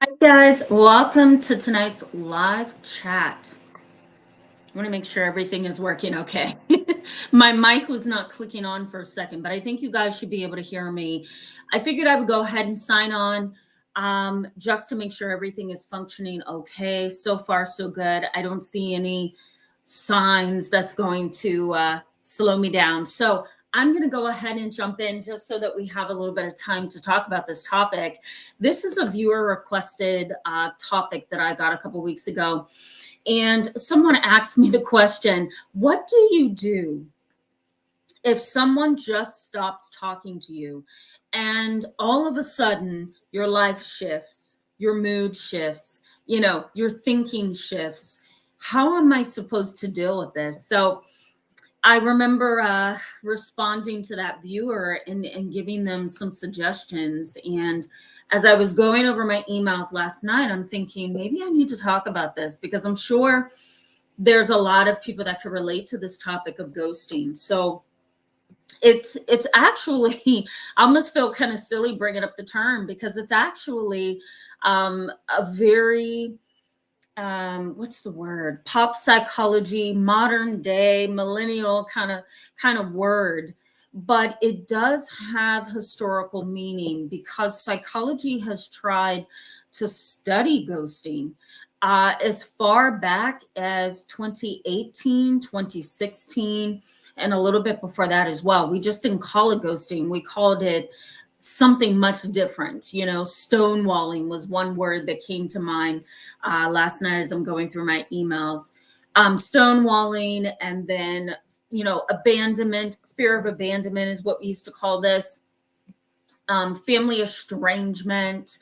Hi guys, welcome to tonight's live chat. I want to make sure everything is working okay. My mic was not clicking on for a second, but I think you guys should be able to hear me. I figured I would go ahead and sign on just to make sure everything is functioning okay. So far, so good. I don't see any signs that's going to slow me down. So I'm going to go ahead and jump in just so that we have a little bit of time to talk about this topic. This is a viewer requested topic that I got a couple weeks ago. And someone asked me the question, what do you do if someone just stops talking to you and all of a sudden your life shifts, your mood shifts, your thinking shifts? How am I supposed to deal with this? So I remember responding to that viewer and giving them some suggestions. And as I was going over my emails last night, I'm thinking maybe I need to talk about this because I'm sure there's a lot of people that could relate to this topic of ghosting. So it's actually I almost feel kind of silly bringing up the term because it's actually a very what's the word, pop psychology, modern day millennial kind of word, but it does have historical meaning because psychology has tried to study ghosting as far back as 2018, 2016, and a little bit before that as well. We just didn't call it ghosting, we called it something much different. Stonewalling was one word that came to mind last night as I'm going through my emails. Stonewalling, and then, abandonment, fear of abandonment is what we used to call this. Family estrangement,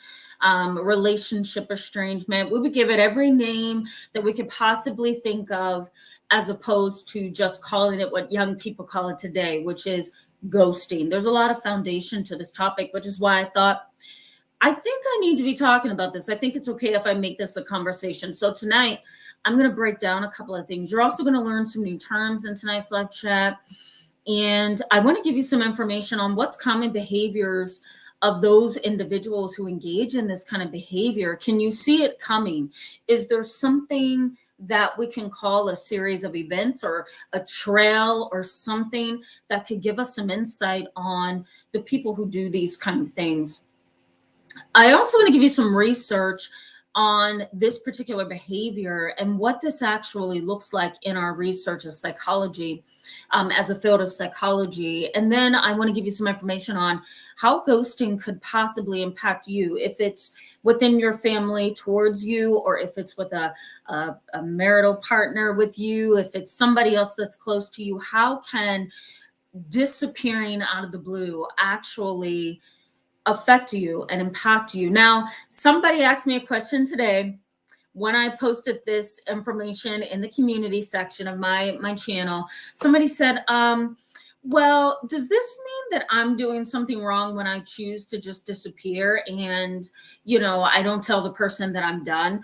relationship estrangement. We would give it every name that we could possibly think of, as opposed to just calling it what young people call it today, which is ghosting. There's a lot of foundation to this topic, which is why I think I need to be talking about this. I think it's okay if I make this a conversation. So tonight, I'm going to break down a couple of things. You're also going to learn some new terms in tonight's live chat. And I want to give you some information on what's common behaviors of those individuals who engage in this kind of behavior. Can you see it coming? Is there something that we can call a series of events or a trail or something that could give us some insight on the people who do these kind of things? I also want to give you some research on this particular behavior and what this actually looks like in our research of psychology, as a field of psychology. And then I want to give you some information on how ghosting could possibly impact you, if it's within your family towards you, or if it's with a marital partner with you, if it's somebody else that's close to you. How can disappearing out of the blue actually affect you and impact you? Now, somebody asked me a question today when I posted this information in the community section of my channel. Somebody said, well, does this mean that I'm doing something wrong when I choose to just disappear and, I don't tell the person that I'm done?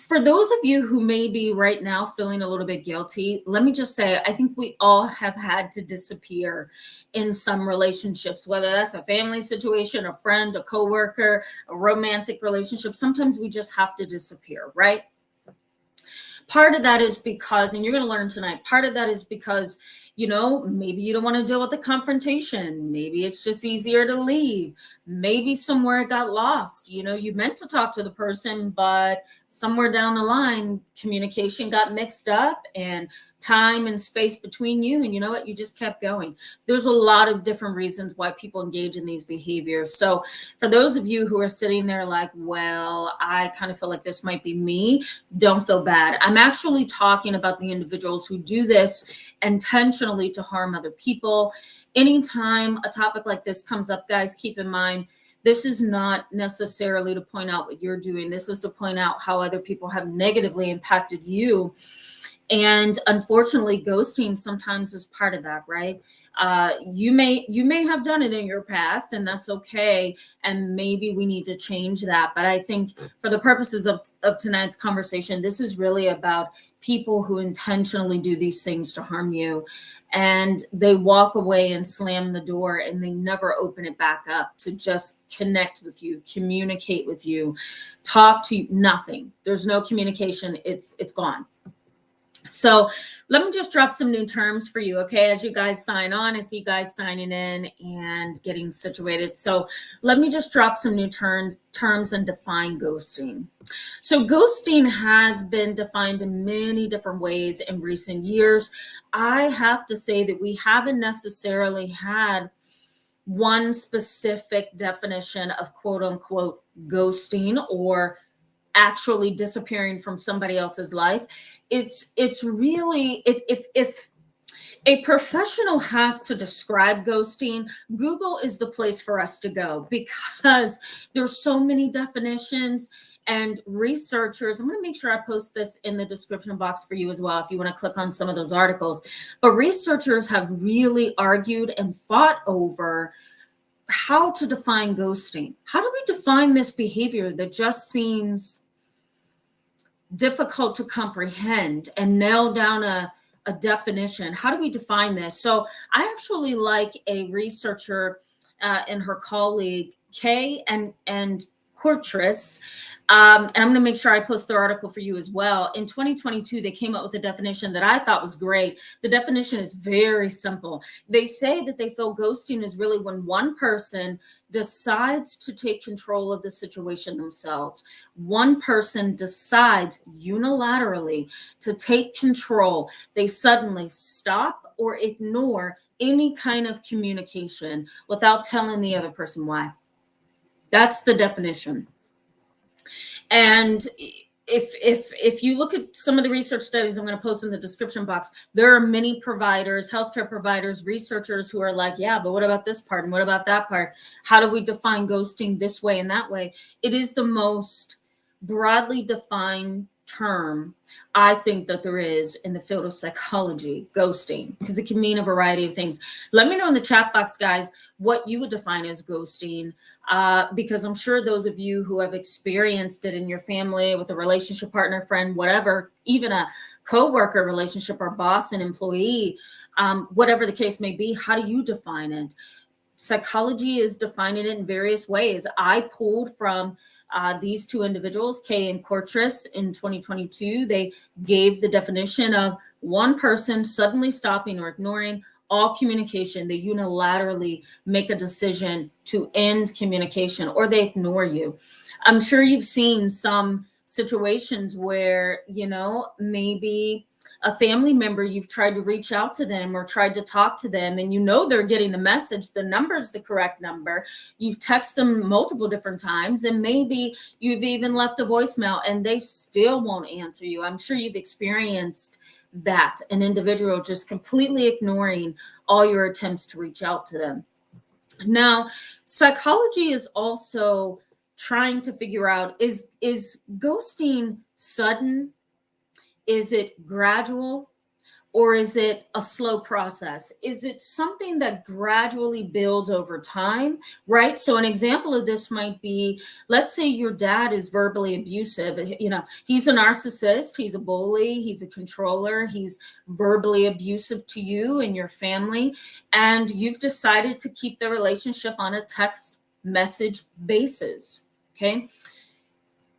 For those of you who may be right now feeling a little bit guilty, let me just say, I think we all have had to disappear in some relationships, whether that's a family situation, a friend, a coworker, a romantic relationship. Sometimes we just have to disappear, right? Part of that is because, and you're going to learn tonight, part of that is because, maybe you don't want to deal with the confrontation. Maybe it's just easier to leave. Maybe somewhere it got lost. You meant to talk to the person, but somewhere down the line, communication got mixed up and time and space between you. And you know what? You just kept going. There's a lot of different reasons why people engage in these behaviors. So for those of you who are sitting there like, well, I kind of feel like this might be me, don't feel bad. I'm actually talking about the individuals who do this intentionally to harm other people. Anytime a topic like this comes up, guys, keep in mind, this is not necessarily to point out what you're doing. This is to point out how other people have negatively impacted you. And unfortunately, ghosting sometimes is part of that, right? You may have done it in your past, and that's okay. And maybe we need to change that. But I think for the purposes of tonight's conversation, this is really about people who intentionally do these things to harm you, and they walk away and slam the door and they never open it back up to just connect with you, communicate with you, talk to you. Nothing. There's no communication. It's gone. So let me just drop some new terms for you, okay? As you guys sign on, I see you guys signing in and getting situated. So let me just drop some new terms and define ghosting. So ghosting has been defined in many different ways in recent years. I have to say that we haven't necessarily had one specific definition of quote unquote ghosting or actually disappearing from somebody else's life. It's really, if a professional has to describe ghosting, Google is the place for us to go, because there's so many definitions and researchers. I'm going to make sure I post this in the description box for you as well if you want to click on some of those articles. But researchers have really argued and fought over how to define ghosting. How do we define this behavior that just seems difficult to comprehend and nail down a definition? How do we define this? So I actually like a researcher and her colleague, Kay and Cortris. And I'm going to make sure I post their article for you as well. In 2022, they came up with a definition that I thought was great. The definition is very simple. They say that they feel ghosting is really when one person decides to take control of the situation themselves. One person decides unilaterally to take control. They suddenly stop or ignore any kind of communication without telling the other person why. That's the definition. And if you look at some of the research studies I'm going to post in the description box, there are many providers, healthcare providers, researchers who are like, yeah, but what about this part? And what about that part? How do we define ghosting this way and that way? It is the most broadly defined term I think that there is in the field of psychology, ghosting, because it can mean a variety of things. Let me know in the chat box, guys, what you would define as ghosting, because I'm sure those of you who have experienced it in your family with a relationship partner, friend, whatever, even a co-worker relationship or boss and employee, whatever the case may be, how do you define it? Psychology is defining it in various ways. I pulled from these two individuals, Kay and Cortris, in 2022. They gave the definition of one person suddenly stopping or ignoring all communication. They unilaterally make a decision to end communication, or they ignore you. I'm sure you've seen some situations where, you know, maybe a family member, you've tried to reach out to them or tried to talk to them, and you know they're getting the message, the number is the correct number. You've texted them multiple different times, and maybe you've even left a voicemail and they still won't answer you. I'm sure you've experienced that, an individual just completely ignoring all your attempts to reach out to them. Now, psychology is also trying to figure out, is ghosting sudden? Is it gradual, or is it a slow process? Is it something that gradually builds over time, right? So an example of this might be, let's say your dad is verbally abusive. You know, he's a narcissist, he's a bully, he's a controller, he's verbally abusive to you and your family, and you've decided to keep the relationship on a text message basis, okay?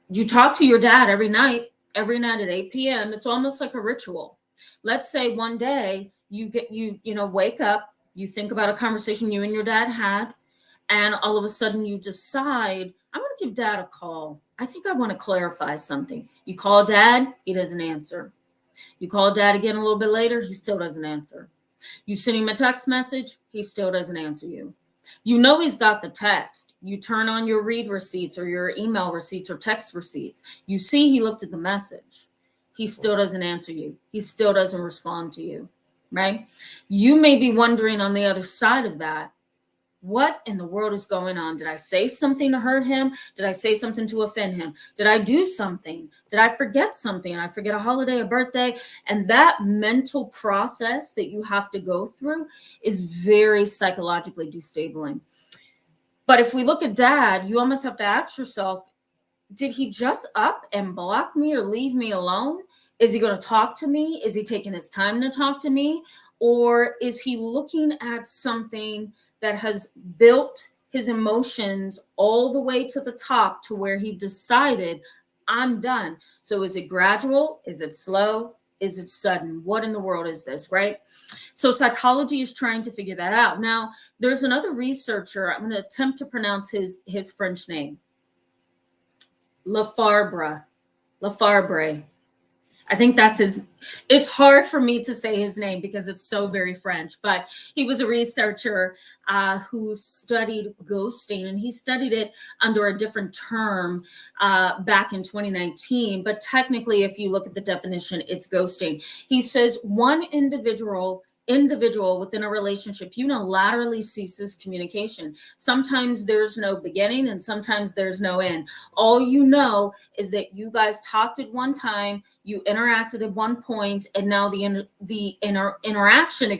You talk to your dad every night at 8 p.m. It's almost like a ritual. Let's say one day you wake up, you think about a conversation you and your dad had, and all of a sudden you decide, I'm going to give dad a call. I think I want to clarify something. You call dad, he doesn't answer. You call dad again a little bit later, he still doesn't answer. You send him a text message, he still doesn't answer you. You know he's got the text. You turn on your read receipts or your email receipts or text receipts. You see he looked at the message. He still doesn't answer you. He still doesn't respond to you, right? You may be wondering on the other side of that, what in the world is going on? Did I say something to hurt him? Did I say something to offend him? Did I do something? Did I forget something? I forget a holiday, a birthday? And that mental process that you have to go through is very psychologically destabilizing. But if we look at dad, you almost have to ask yourself, did he just up and block me or leave me alone? Is he going to talk to me? Is he taking his time to talk to me? Or is he looking at something that has built his emotions all the way to the top to where he decided, I'm done? So is it gradual? Is it slow? Is it sudden? What in the world is this, right? So psychology is trying to figure that out. Now, there's another researcher. I'm going to attempt to pronounce his French name. Lafarbre. I think that's his. It's hard for me to say his name because it's so very French, but he was a researcher who studied ghosting, and he studied it under a different term back in 2019. But technically, if you look at the definition, it's ghosting. He says one individual within a relationship unilaterally ceases communication. Sometimes there's no beginning and sometimes there's no end. All you know is that you guys talked at one time, you interacted at one point, and now the interaction,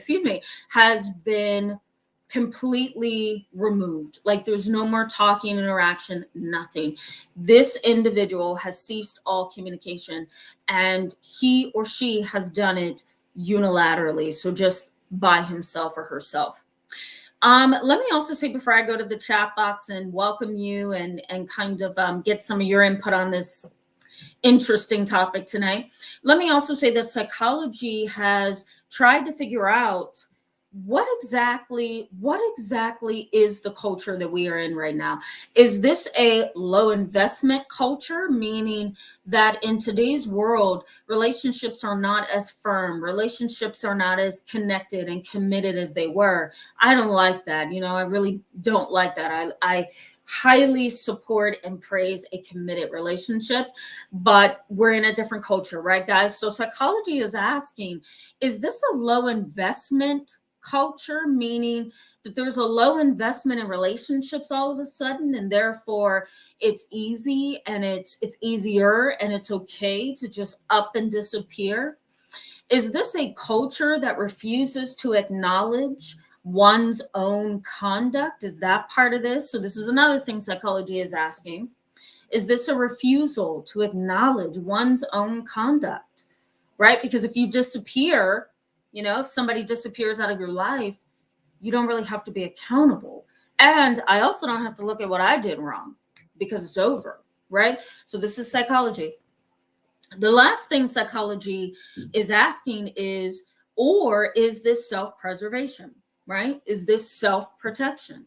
has been completely removed. Like there's no more talking, interaction, nothing. This individual has ceased all communication, and he or she has done it unilaterally, so just by himself or herself. Let me also say before I go to the chat box and welcome you and kind of get some of your input on this interesting topic tonight, let me also say that psychology has tried to figure out what exactly is the culture that we are in right now. Is this a low investment culture, meaning that in today's world, relationships are not as firm, relationships are not as connected and committed as they were? I don't like that. I really don't like that. I highly support and praise a committed relationship, but we're in a different culture, right, guys? So psychology is asking, is this a low investment culture, meaning that there's a low investment in relationships all of a sudden, and therefore it's easy and it's easier and it's okay to just up and disappear? Is this a culture that refuses to acknowledge one's own conduct? Is that part of this? So this is another thing psychology is asking. Is this a refusal to acknowledge one's own conduct, right? Because if you disappear, if somebody disappears out of your life, you don't really have to be accountable. And I also don't have to look at what I did wrong because it's over, right? So this is psychology. The last thing psychology is asking is, or is this self-preservation, right? Is this self-protection?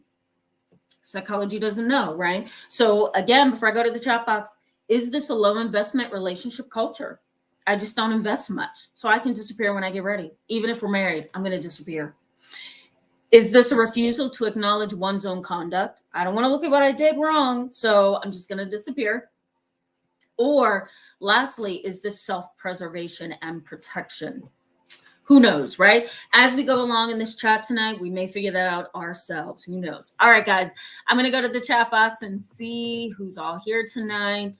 Psychology doesn't know, right? So again, before I go to the chat box, is this a low investment relationship culture? I just don't invest much, so I can disappear when I get ready. Even if we're married, I'm going to disappear. Is this a refusal to acknowledge one's own conduct? I don't want to look at what I did wrong, so I'm just going to disappear. Or lastly, is this self-preservation and protection? Who knows, right? As we go along in this chat tonight, we may figure that out ourselves. Who knows? All right, guys, I'm going to go to the chat box and see who's all here tonight.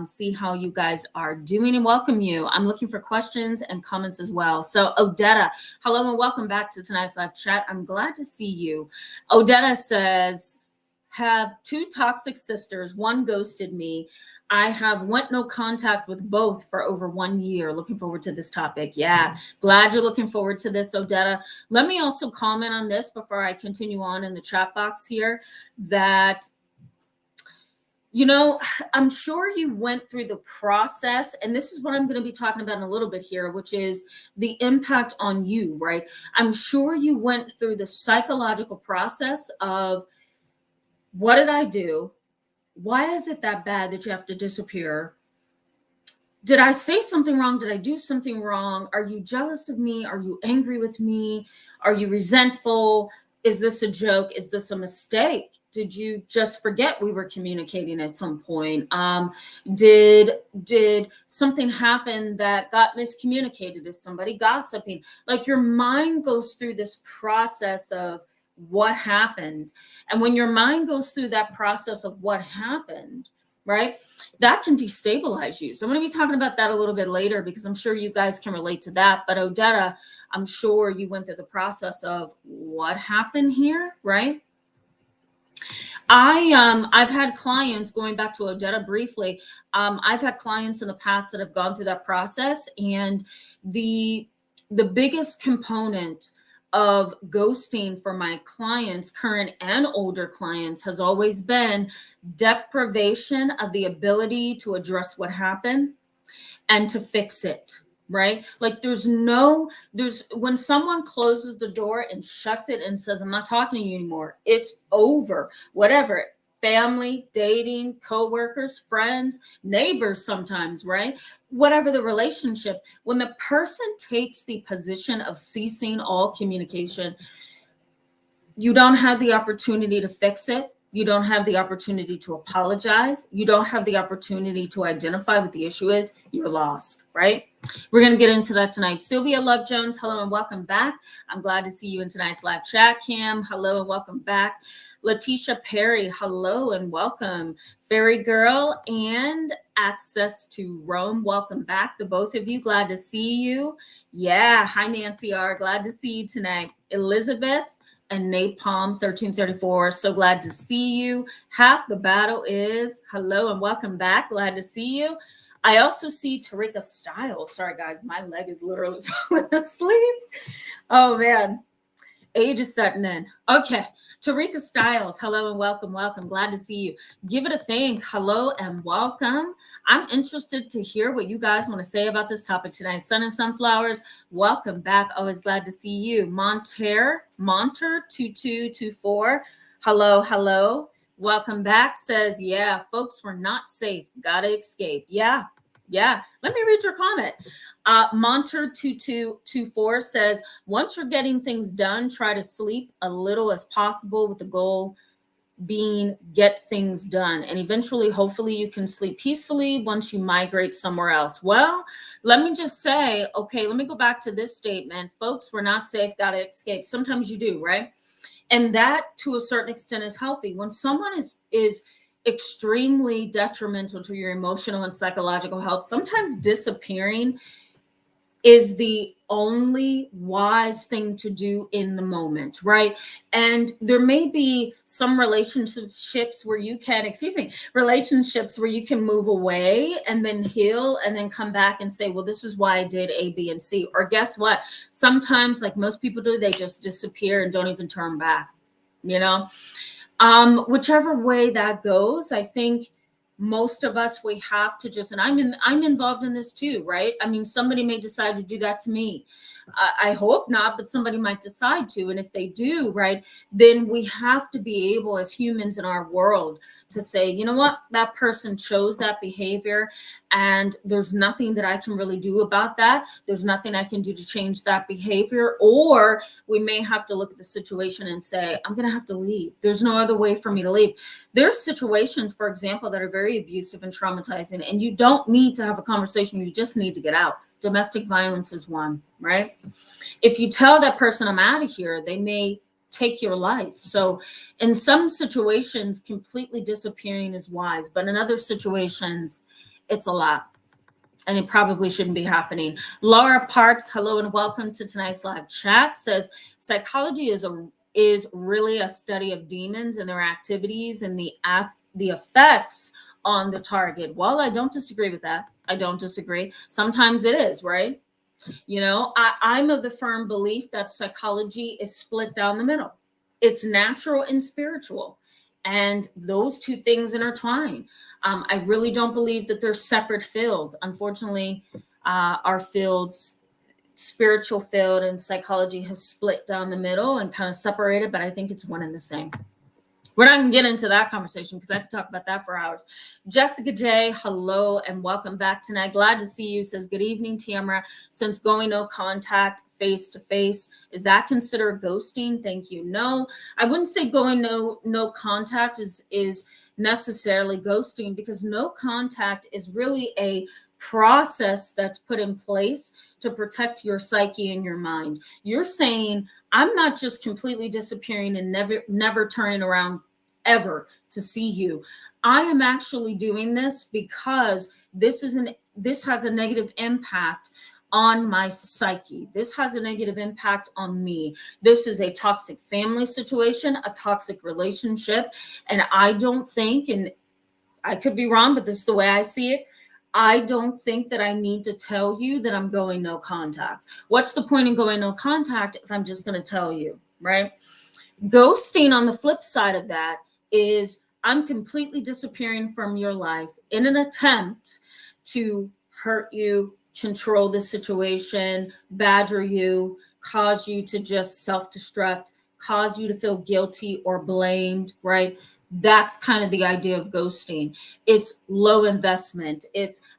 See how you guys are doing and welcome you. I'm looking for questions and comments as well. So Odetta, hello and welcome back to tonight's live chat. I'm glad to see you. Odetta says, have two toxic sisters. One ghosted me. I have went no contact with both for over 1 year. Looking forward to this topic. Yeah, glad you're looking forward to this, Odetta. Let me also comment on this before I continue on in the chat box here, that I'm sure you went through the process, and this is what I'm going to be talking about in a little bit here, which is the impact on you, right? I'm sure you went through the psychological process of, what did I do? Why is it that bad that you have to disappear? Did I say something wrong? Did I do something wrong? Are you jealous of me? Are you angry with me? Are you resentful? Is this a joke? Is this a mistake? Did you just forget we were communicating at some point? Did something happen that got miscommunicated? Is somebody gossiping? Like, your mind goes through this process of what happened. And when your mind goes through that process of what happened, right, that can destabilize you. So I'm going to be talking about that a little bit later, because I'm sure you guys can relate to that. But Odetta, I'm sure you went through the process of what happened here, right? I've had clients, going back to Odetta briefly. I've had clients in the past that have gone through that process, and the the biggest component of ghosting for my clients, current and older clients, has always been deprivation of the ability to address what happened and to fix it. Right? Like there's when someone closes the door and shuts it and says, I'm not talking to you anymore, it's over. Whatever, family, dating, co-workers, friends, neighbors, sometimes, right? Whatever the relationship, when the person takes the position of ceasing all communication, you don't have the opportunity to fix it. You don't have the opportunity to apologize. You don't have the opportunity to identify what the issue is. You're lost, right? We're going to get into that tonight. Sylvia Love Jones, hello and welcome back. I'm glad to see you in tonight's live chat. Cam, hello and welcome back. Letitia Perry, hello and welcome. Fairy Girl and Access to Rome, welcome back. The both of you, glad to see you. Yeah, hi Nancy R, glad to see you tonight. Elizabeth and Napalm 1334, so glad to see you. Half the battle is hello and welcome back. Glad to see you. I also see Tarika Styles. Sorry guys, my leg is literally falling asleep. Oh man, age is setting in. Okay, Tarika Styles, hello and welcome, welcome. Glad to see you. Give it a think. Hello and welcome. I'm interested to hear what you guys want to say about this topic tonight. Sun and Sunflowers, welcome back. Always glad to see you. Monter 2224, hello, hello. Welcome back. Says, yeah, folks were not safe. Gotta escape. Yeah. Let me read your comment. Monter2224 says, once you're getting things done, try to sleep a little as possible with the goal being get things done. And eventually, hopefully you can sleep peacefully once you migrate somewhere else. Well, let me just say, okay, let me go back to this statement. Folks, we're not safe, gotta escape. Sometimes you do, right? And that to a certain extent is healthy. When someone is extremely detrimental to your emotional and psychological health, sometimes disappearing is the only wise thing to do in the moment, right? And there may be some relationships where you can, relationships where you can move away and then heal and then come back and say, well, this is why I did A, B, and C. Or guess what? Sometimes, like most people do, they just disappear and don't even turn back, you know? Whichever way that goes, I think most of us, we have to just, and I'm involved in this too, right? I mean, somebody may decide to do that to me. I hope not, but somebody might decide to. And if they do, right, then we have to be able as humans in our world to say, you know what, that person chose that behavior and there's nothing that I can really do about that. There's nothing I can do to change that behavior. Or we may have to look at the situation and say, I'm going to have to leave. There's no other way for me to leave. There's situations, for example, that are very abusive and traumatizing, and you don't need to have a conversation. You just need to get out. Domestic violence is one, right? If you tell that person I'm out of here, they may take your life. So in some situations, completely disappearing is wise, but in other situations, it's a lot. And it probably shouldn't be happening. Laura Parks, hello and welcome to tonight's live chat, says psychology is really a study of demons and their activities and the effects on the target. Well, I don't disagree with that. I don't disagree. Sometimes it is, right? You know, I'm of the firm belief that psychology is split down the middle. It's natural and spiritual. And those two things intertwine. I really don't believe that they're separate fields. Unfortunately, our fields, spiritual field and psychology, has split down the middle and kind of separated, but I think it's one and the same. We're not going to get into that conversation because I could talk about that for hours. Jessica J, hello and welcome back tonight. Glad to see you. Says, good evening, Tamara. Since going no contact face to face, is that considered ghosting? Thank you. No, I wouldn't say going no contact is necessarily ghosting, because no contact is really a process that's put in place to protect your psyche and your mind. You're saying, I'm not just completely disappearing and never turning around ever to see you. I am actually doing this because this has a negative impact on my psyche. This has a negative impact on me. This is a toxic family situation, a toxic relationship. And I don't think, and I could be wrong, but this is the way I see it. I don't think that I need to tell you that I'm going no contact. What's the point in going no contact if I'm just going to tell you, right? Ghosting, on the flip side of that, is I'm completely disappearing from your life in an attempt to hurt you, control the situation, badger you, cause you to just self-destruct, cause you to feel guilty or blamed, right? That's kind of the idea of ghosting. It's low investment.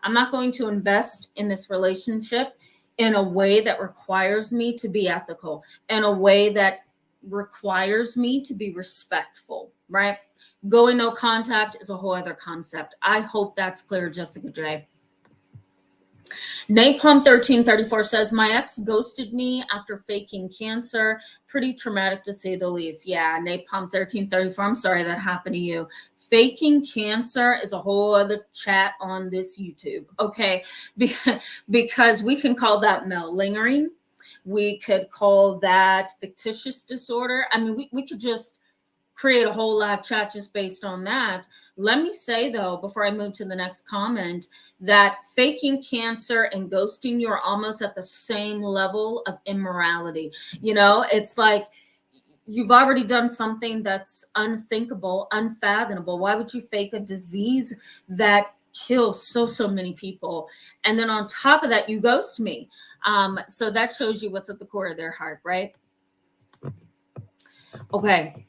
I'm not going to invest in this relationship in a way that requires me to be ethical, in a way that requires me to be respectful, right? Going no contact is a whole other concept. I hope that's clear, Jessica J. Napalm1334 says, my ex ghosted me after faking cancer. Pretty traumatic to say the least. Yeah, Napalm1334, I'm sorry that happened to you. Faking cancer is a whole other chat on this YouTube, okay? Because we can call that malingering. We could call that fictitious disorder. I mean, we could just create a whole live chat just based on that. Let me say, though, before I move to the next comment, that faking cancer and ghosting you are almost at the same level of immorality. You know, it's like you've already done something that's unthinkable, unfathomable. Why would you fake a disease that kills so many people? And then on top of that, you ghost me. So that shows you what's at the core of their heart, right? Okay.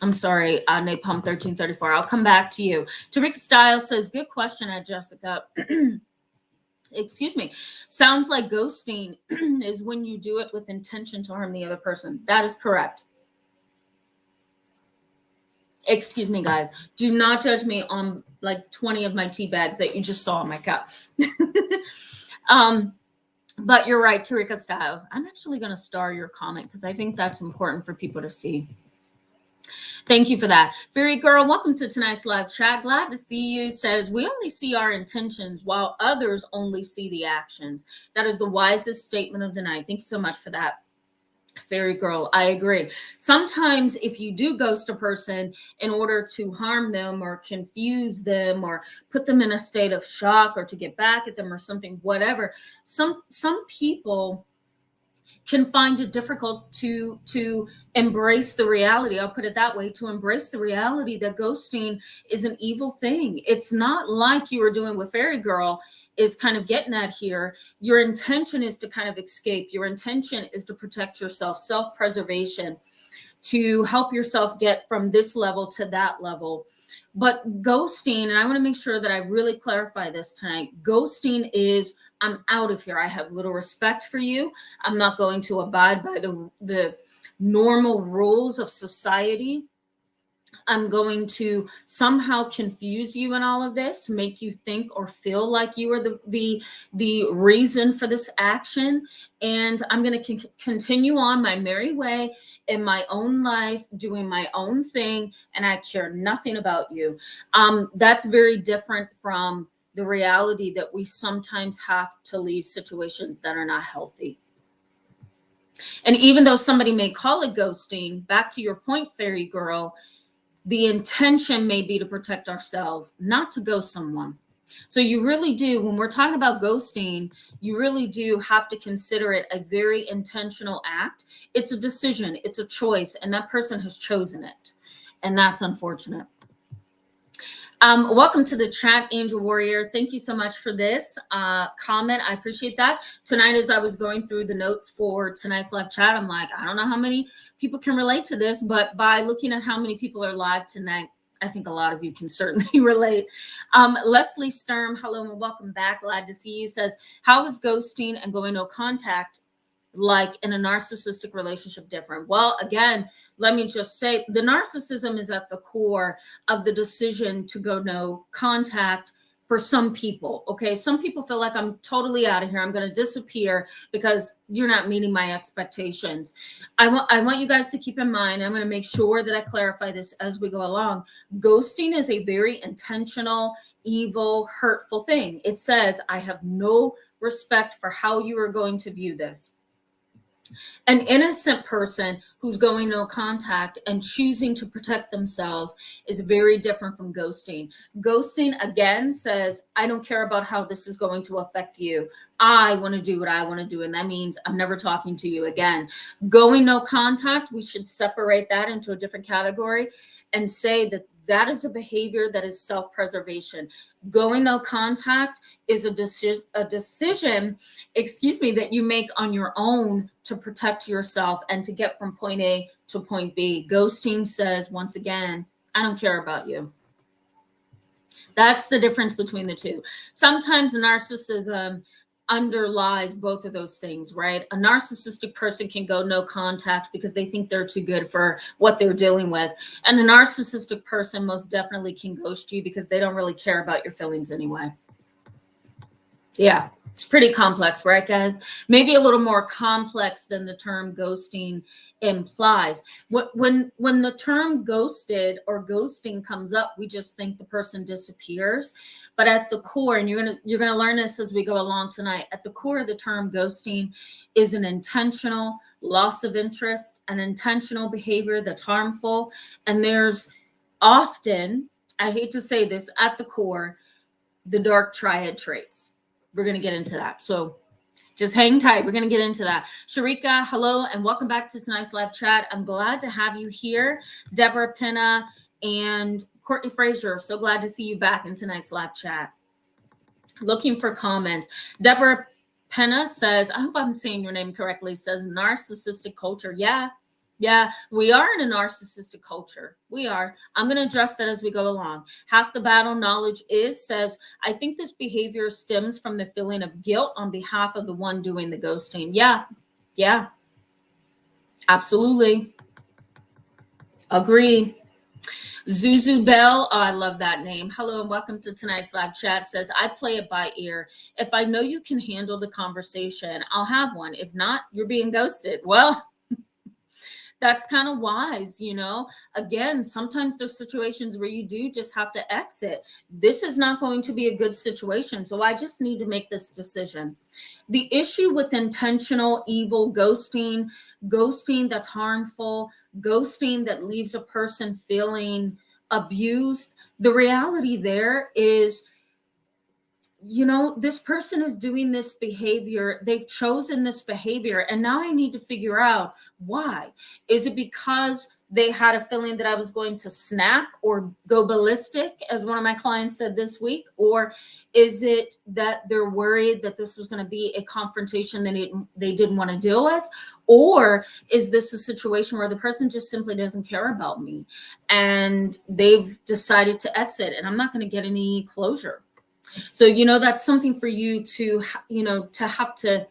I'm sorry, Napalm 1334. I'll come back to you. Tarika Styles says, good question, Jessica. Excuse me. Sounds like ghosting is when you do it with intention to harm the other person. That is correct. Excuse me, guys. Do not judge me on like 20 of my tea bags that you just saw in my cup. But you're right, Tarika Styles. I'm actually going to star your comment because I think that's important for people to see. Thank you for that. Fairy Girl, welcome to tonight's live chat. Glad to see you. Says, we only see our intentions while others only see the actions. That is the wisest statement of the night. Thank you so much for that. Fairy Girl, I agree. Sometimes if you do ghost a person in order to harm them or confuse them or put them in a state of shock or to get back at them or something, whatever, some people can find it difficult to embrace the reality. I'll put it that way, to embrace the reality that ghosting is an evil thing. It's not like you were doing with Fairy Girl is kind of getting at here. Your intention is to kind of escape. Your intention is to protect yourself, self-preservation, to help yourself get from this level to that level. But ghosting, and I want to make sure that I really clarify this tonight, ghosting is, I'm out of here. I have little respect for you. I'm not going to abide by the normal rules of society. I'm going to somehow confuse you in all of this, make you think or feel like you are the reason for this action. And I'm going to continue on my merry way in my own life, doing my own thing, and I care nothing about you. That's very different from the reality that we sometimes have to leave situations that are not healthy. And even though somebody may call it ghosting, back to your point, Fairy Girl, the intention may be to protect ourselves, not to ghost someone. So you really do, when we're talking about ghosting, you really do have to consider it a very intentional act. It's a decision, it's a choice, and that person has chosen it. And that's unfortunate. Welcome to the chat, Angel Warrior. Thank you so much for this comment. I appreciate that. Tonight, as I was going through the notes for tonight's live chat, I'm like, I don't know how many people can relate to this, but by looking at how many people are live tonight, I think a lot of you can certainly relate. Leslie Sturm, hello and welcome back. Glad to see you. Says, how is ghosting and going no contact like in a narcissistic relationship different? Well, again, let me just say the narcissism is at the core of the decision to go no contact for some people. Okay. Some people feel like I'm totally out of here. I'm going to disappear because you're not meeting my expectations. I want you guys to keep in mind, I'm going to make sure that I clarify this as we go along. Ghosting is a very intentional, evil, hurtful thing. It says, I have no respect for how you are going to view this. An innocent person who's going no contact and choosing to protect themselves is very different from ghosting. Ghosting, again, says, I don't care about how this is going to affect you. I want to do what I want to do. And that means I'm never talking to you again. Going no contact, we should separate that into a different category and say that that is a behavior that is self-preservation. Going no contact is a decision, that you make on your own to protect yourself and to get from point A to point B. Ghosting says, once again, I don't care about you. That's the difference between the two. Sometimes narcissism underlies both of those things, right? A narcissistic person can go no contact because they think they're too good for what they're dealing with. And a narcissistic person most definitely can ghost you because they don't really care about your feelings anyway. Yeah, it's pretty complex, right, guys? Maybe a little more complex than the term ghosting implies. When the term ghosted or ghosting comes up, we just think the person disappears. But at the core, and you're gonna learn this as we go along tonight, at the core of the term ghosting is an intentional loss of interest, an intentional behavior that's harmful. And there's often, I hate to say this, at the core, the dark triad traits. We're going to get into that. So just hang tight. We're going to get into that. Sharika, hello, and welcome back to tonight's live chat. I'm glad to have you here. Deborah Penna and Courtney Frazier, so glad to see you back in tonight's live chat. Looking for comments. Deborah Penna says, I hope I'm saying your name correctly, says narcissistic culture. Yeah, we are in a narcissistic culture. We are. I'm going to address that as we go along. Half the battle knowledge is says, I think this behavior stems from the feeling of guilt on behalf of the one doing the ghosting. Yeah, absolutely. Agree. Zuzu Bell, oh, I love that name. Hello and welcome to tonight's live chat. Says, I play it by ear. If I know you can handle the conversation, I'll have one. If not, you're being ghosted. Well, that's kind of wise, Again, sometimes there's situations where you do just have to exit. This is not going to be a good situation, so I just need to make this decision. The issue with intentional evil ghosting that's harmful, ghosting that leaves a person feeling abused, the reality there is, this person is doing this behavior. They've chosen this behavior. And now I need to figure out why. Is it because they had a feeling that I was going to snap or go ballistic, as one of my clients said this week? Or is it that they're worried that this was going to be a confrontation that they didn't want to deal with? Or is this a situation where the person just simply doesn't care about me and they've decided to exit and I'm not going to get any closure? So, that's something for you to, to have to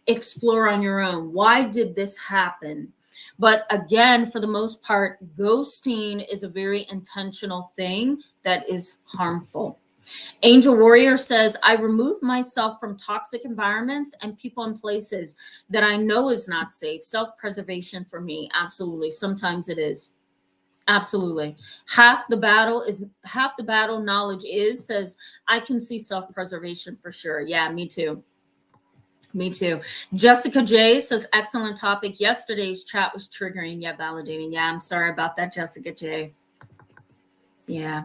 explore on your own. Why did this happen? But again, for the most part, ghosting is a very intentional thing that is harmful. Angel Warrior says, I remove myself from toxic environments and people and places that I know is not safe. Self-preservation for me. Absolutely. Sometimes it is. Absolutely. Half the battle knowledge is says, I can see self-preservation for sure. Yeah, me too. Jessica J says, excellent topic. Yesterday's chat was triggering. Yeah, validating. Yeah, I'm sorry about that, Jessica J. Yeah.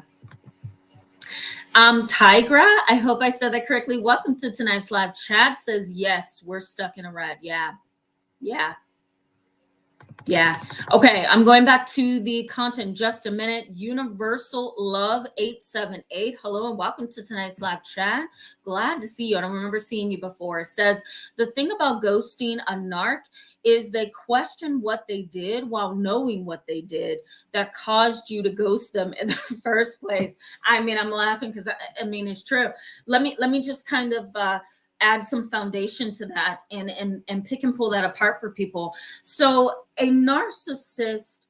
Tigra, I hope I said that correctly. Welcome to tonight's live chat. Says, yes, we're stuck in a rut. Yeah. Okay, I'm going back to the content in just a minute. Universal Love 878. Hello and welcome to tonight's live chat. Glad to see you. I don't remember seeing you before. It says, the thing about ghosting a narc is they question what they did while knowing what they did that caused you to ghost them in the first place. I mean, I'm laughing because it's true. Let me just kind of add some foundation to that and pick and pull that apart for people. So a narcissist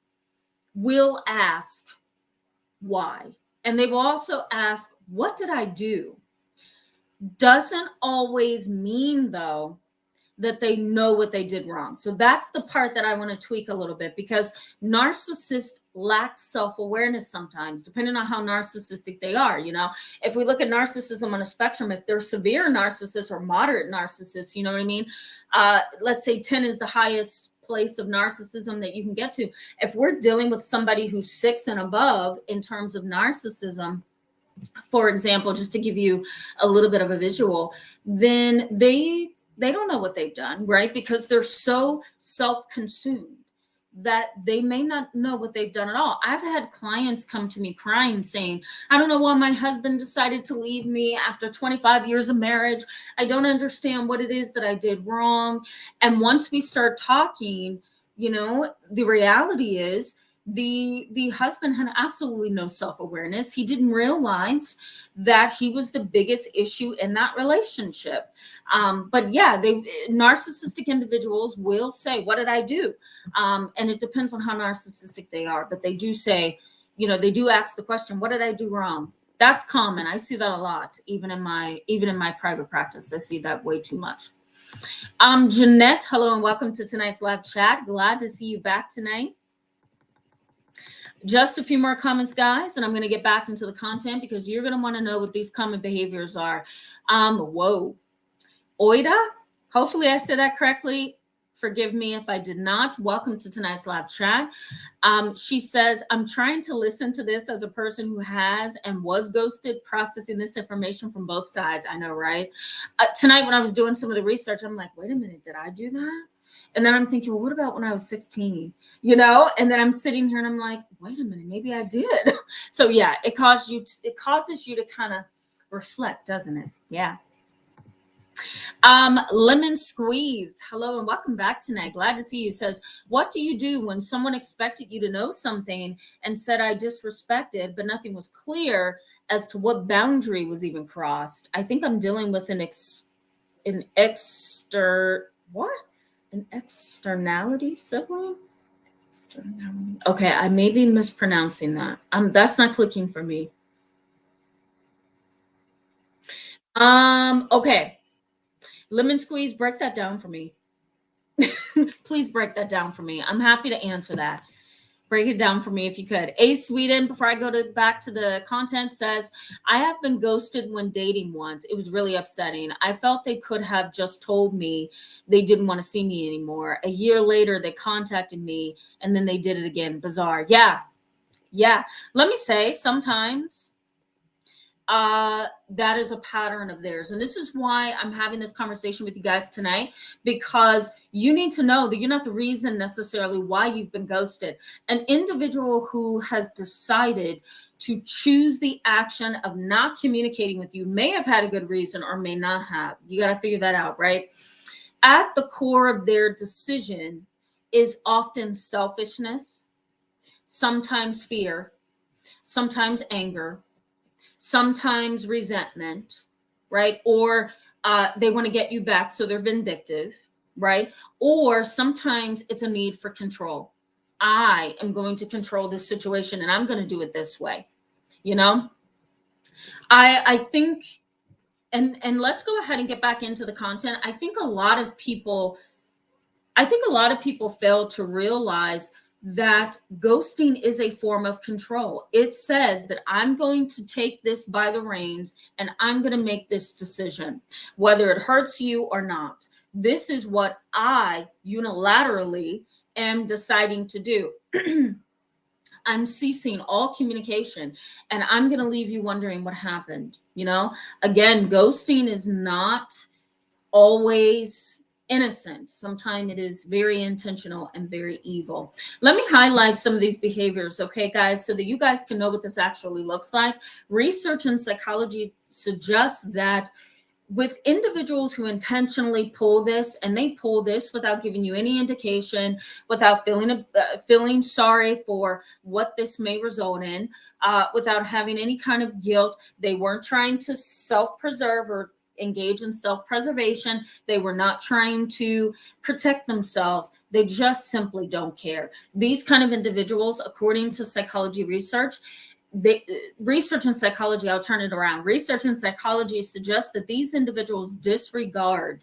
will ask why, and they will also ask, what did I do? Doesn't always mean, though, that they know what they did wrong. So that's the part that I want to tweak a little bit, because narcissists lack self-awareness sometimes, depending on how narcissistic they are. If we look at narcissism on a spectrum, if they're severe narcissists or moderate narcissists, you know what I mean? Let's say 10 is the highest place of narcissism that you can get to. If we're dealing with somebody who's 6 and above in terms of narcissism, for example, just to give you a little bit of a visual, then they don't know what they've done, right? Because they're so self-consumed that they may not know what they've done at all. I've had clients come to me crying, saying, I don't know why my husband decided to leave me after 25 years of marriage. I don't understand what it is that I did wrong. And once we start talking, the reality is the husband had absolutely no self-awareness. He didn't realize that he was the biggest issue in that relationship. But yeah, narcissistic individuals will say, what did I do? And it depends on how narcissistic they are, but they do say, they do ask the question, what did I do wrong? That's common. I see that a lot, even in my private practice. I see that way too much. Jeanette, hello and welcome to tonight's live chat. Glad to see you back tonight. Just a few more comments, guys, and I'm going to get back into the content, because you're going to want to know what these common behaviors are. Whoa. Oida, hopefully I said that correctly. Forgive me if I did not. Welcome to tonight's live chat. She says, I'm trying to listen to this as a person who has and was ghosted, processing this information from both sides. I know, right? Tonight when I was doing some of the research, I'm like, wait a minute, did I do that? And then I'm thinking, well, what about when I was 16? And then I'm sitting here and I'm like, wait a minute, maybe I did. So yeah, it causes you to kind of reflect, doesn't it? Yeah. Lemon Squeeze, hello and welcome back tonight. Glad to see you. Says, what do you do when someone expected you to know something and said I disrespected, but nothing was clear as to what boundary was even crossed? I think I'm dealing with an externality sibling? Externality. Okay, I may be mispronouncing that. That's not clicking for me. Okay. Lemon Squeeze, break that down for me. Please break that down for me. I'm happy to answer that. Break it down for me if you could. A Sweden, before I go back to the content, says, I have been ghosted when dating once. It was really upsetting. I felt they could have just told me they didn't want to see me anymore. A year later, they contacted me and then they did it again. Bizarre. Yeah. Let me say, sometimes that is a pattern of theirs. And this is why I'm having this conversation with you guys tonight, because you need to know that you're not the reason necessarily why you've been ghosted. An individual who has decided to choose the action of not communicating with you may have had a good reason or may not have. You got to figure that out, right? At the core of their decision is often selfishness, sometimes fear, sometimes anger, sometimes resentment, right? Or they want to get you back, so they're vindictive, right? Or sometimes it's a need for control. I am going to control this situation and I'm going to do it this way. I think, and let's go ahead and get back into the content. I think a lot of people fail to realize that ghosting is a form of control. It says that I'm going to take this by the reins and I'm going to make this decision, whether it hurts you or not. This is what I unilaterally am deciding to do. I'm ceasing all communication and I'm going to leave you wondering what happened. Again, ghosting is not always innocent. Sometimes it is very intentional and very evil. Let me highlight some of these behaviors, okay, guys, so that you guys can know what this actually looks like. Research in psychology suggests that with individuals who intentionally pull this, and they pull this without giving you any indication, without feeling sorry for what this may result in, without having any kind of guilt, they weren't trying to self-preserve or engage in self-preservation. They were not trying to protect themselves. They just simply don't care. These kind of individuals, according to psychology research, research in psychology, I'll turn it around. Research in psychology suggests that these individuals disregard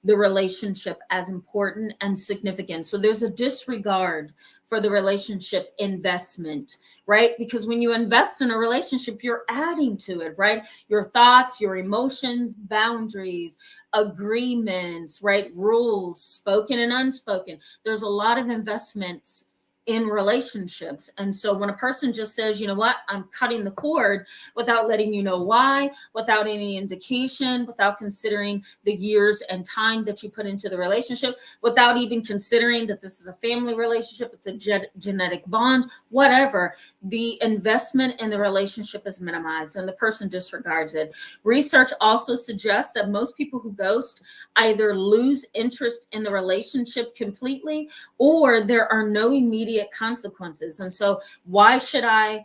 the relationship as important and significant. So there's a disregard for the relationship investment, right? Because when you invest in a relationship, you're adding to it, right? Your thoughts, your emotions, boundaries, agreements, right? Rules, spoken and unspoken. There's a lot of investments in relationships. And so when a person just says, you know what, I'm cutting the cord without letting you know why, without any indication, without considering the years and time that you put into the relationship, without even considering that this is a family relationship, it's a genetic bond, whatever, the investment in the relationship is minimized and the person disregards it. Research also suggests that most people who ghost either lose interest in the relationship completely, or there are no immediate consequences. And so why should I,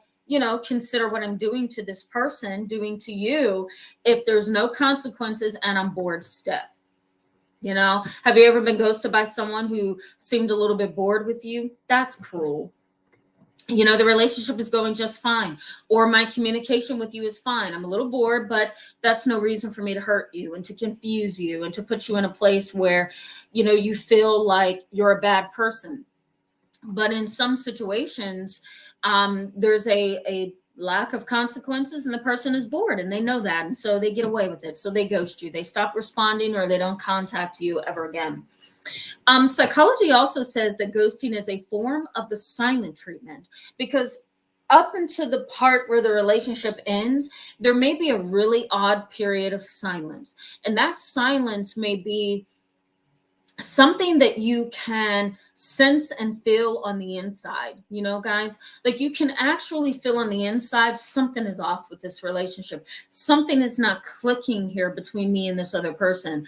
consider what I'm doing to this person, doing to you, if there's no consequences and I'm bored stiff? Have you ever been ghosted by someone who seemed a little bit bored with you? That's cruel. The relationship is going just fine, or my communication with you is fine. I'm a little bored, but that's no reason for me to hurt you and to confuse you and to put you in a place where, you feel like you're a bad person. But in some situations, there's a lack of consequences and the person is bored and they know that. And so they get away with it. So they ghost you. They stop responding or they don't contact you ever again. Psychology also says that ghosting is a form of the silent treatment, because up until the part where the relationship ends, there may be a really odd period of silence. And that silence may be something that you can sense and feel on the inside, guys, like you can actually feel on the inside, something is off with this relationship. Something is not clicking here between me and this other person,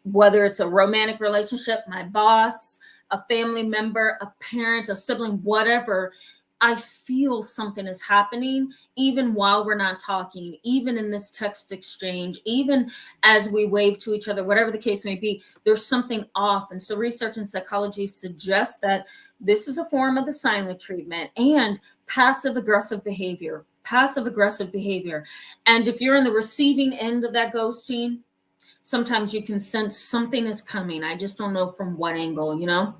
whether it's a romantic relationship, my boss, a family member, a parent, a sibling, whatever. I feel something is happening, even while we're not talking, even in this text exchange, even as we wave to each other, whatever the case may be, there's something off. And so research in psychology suggests that this is a form of the silent treatment and passive aggressive behavior. And if you're in the receiving end of that ghosting, sometimes you can sense something is coming. I just don't know from what angle,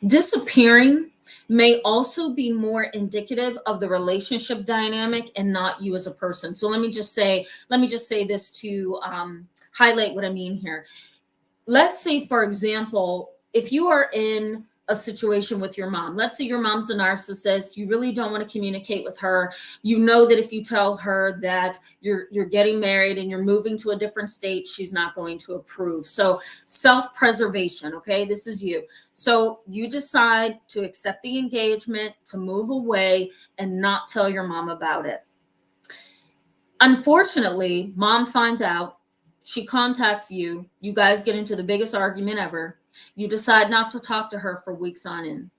Disappearing may also be more indicative of the relationship dynamic and not you as a person. So let me just say this to highlight what I mean here. Let's say, for example, if you are in a situation with your mom, let's say your mom's a narcissist, you really don't want to communicate with her. You know that if you tell her that you're getting married and you're moving to a different state, she's not going to approve. So self-preservation, okay, this is you. So you decide to accept the engagement, to move away and not tell your mom about it. Unfortunately, mom finds out, she contacts you, you guys get into the biggest argument ever. You decide not to talk to her for weeks on end.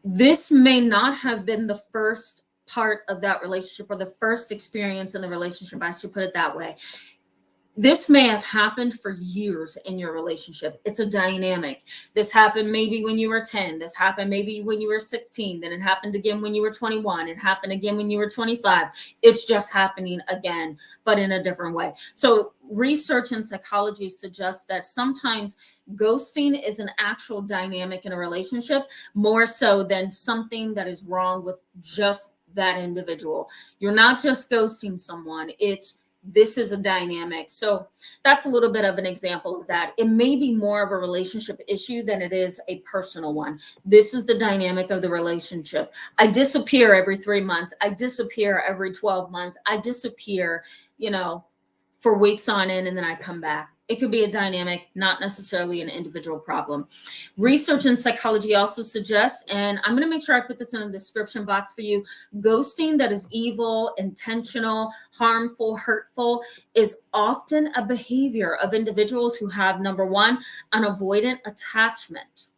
This may not have been the first part of that relationship or the first experience in the relationship. I should put it that way. This may have happened for years in your relationship. It's a dynamic. This happened maybe when you were 10. This happened maybe when you were 16. Then it happened again when you were 21. It happened again when you were 25. It's just happening again, but in a different way. So research in psychology suggests that sometimes ghosting is an actual dynamic in a relationship, more so than something that is wrong with just that individual. You're not just ghosting someone. This is a dynamic. So that's a little bit of an example of that. It may be more of a relationship issue than it is a personal one. This is the dynamic of the relationship. I disappear every 3 months. I disappear every 12 months. I disappear, for weeks on end, and then I come back. It could be a dynamic, not necessarily an individual problem. Research in psychology also suggests, and I'm going to make sure I put this in the description box for you, ghosting that is evil, intentional, harmful, hurtful is often a behavior of individuals who have, number one, an avoidant attachment,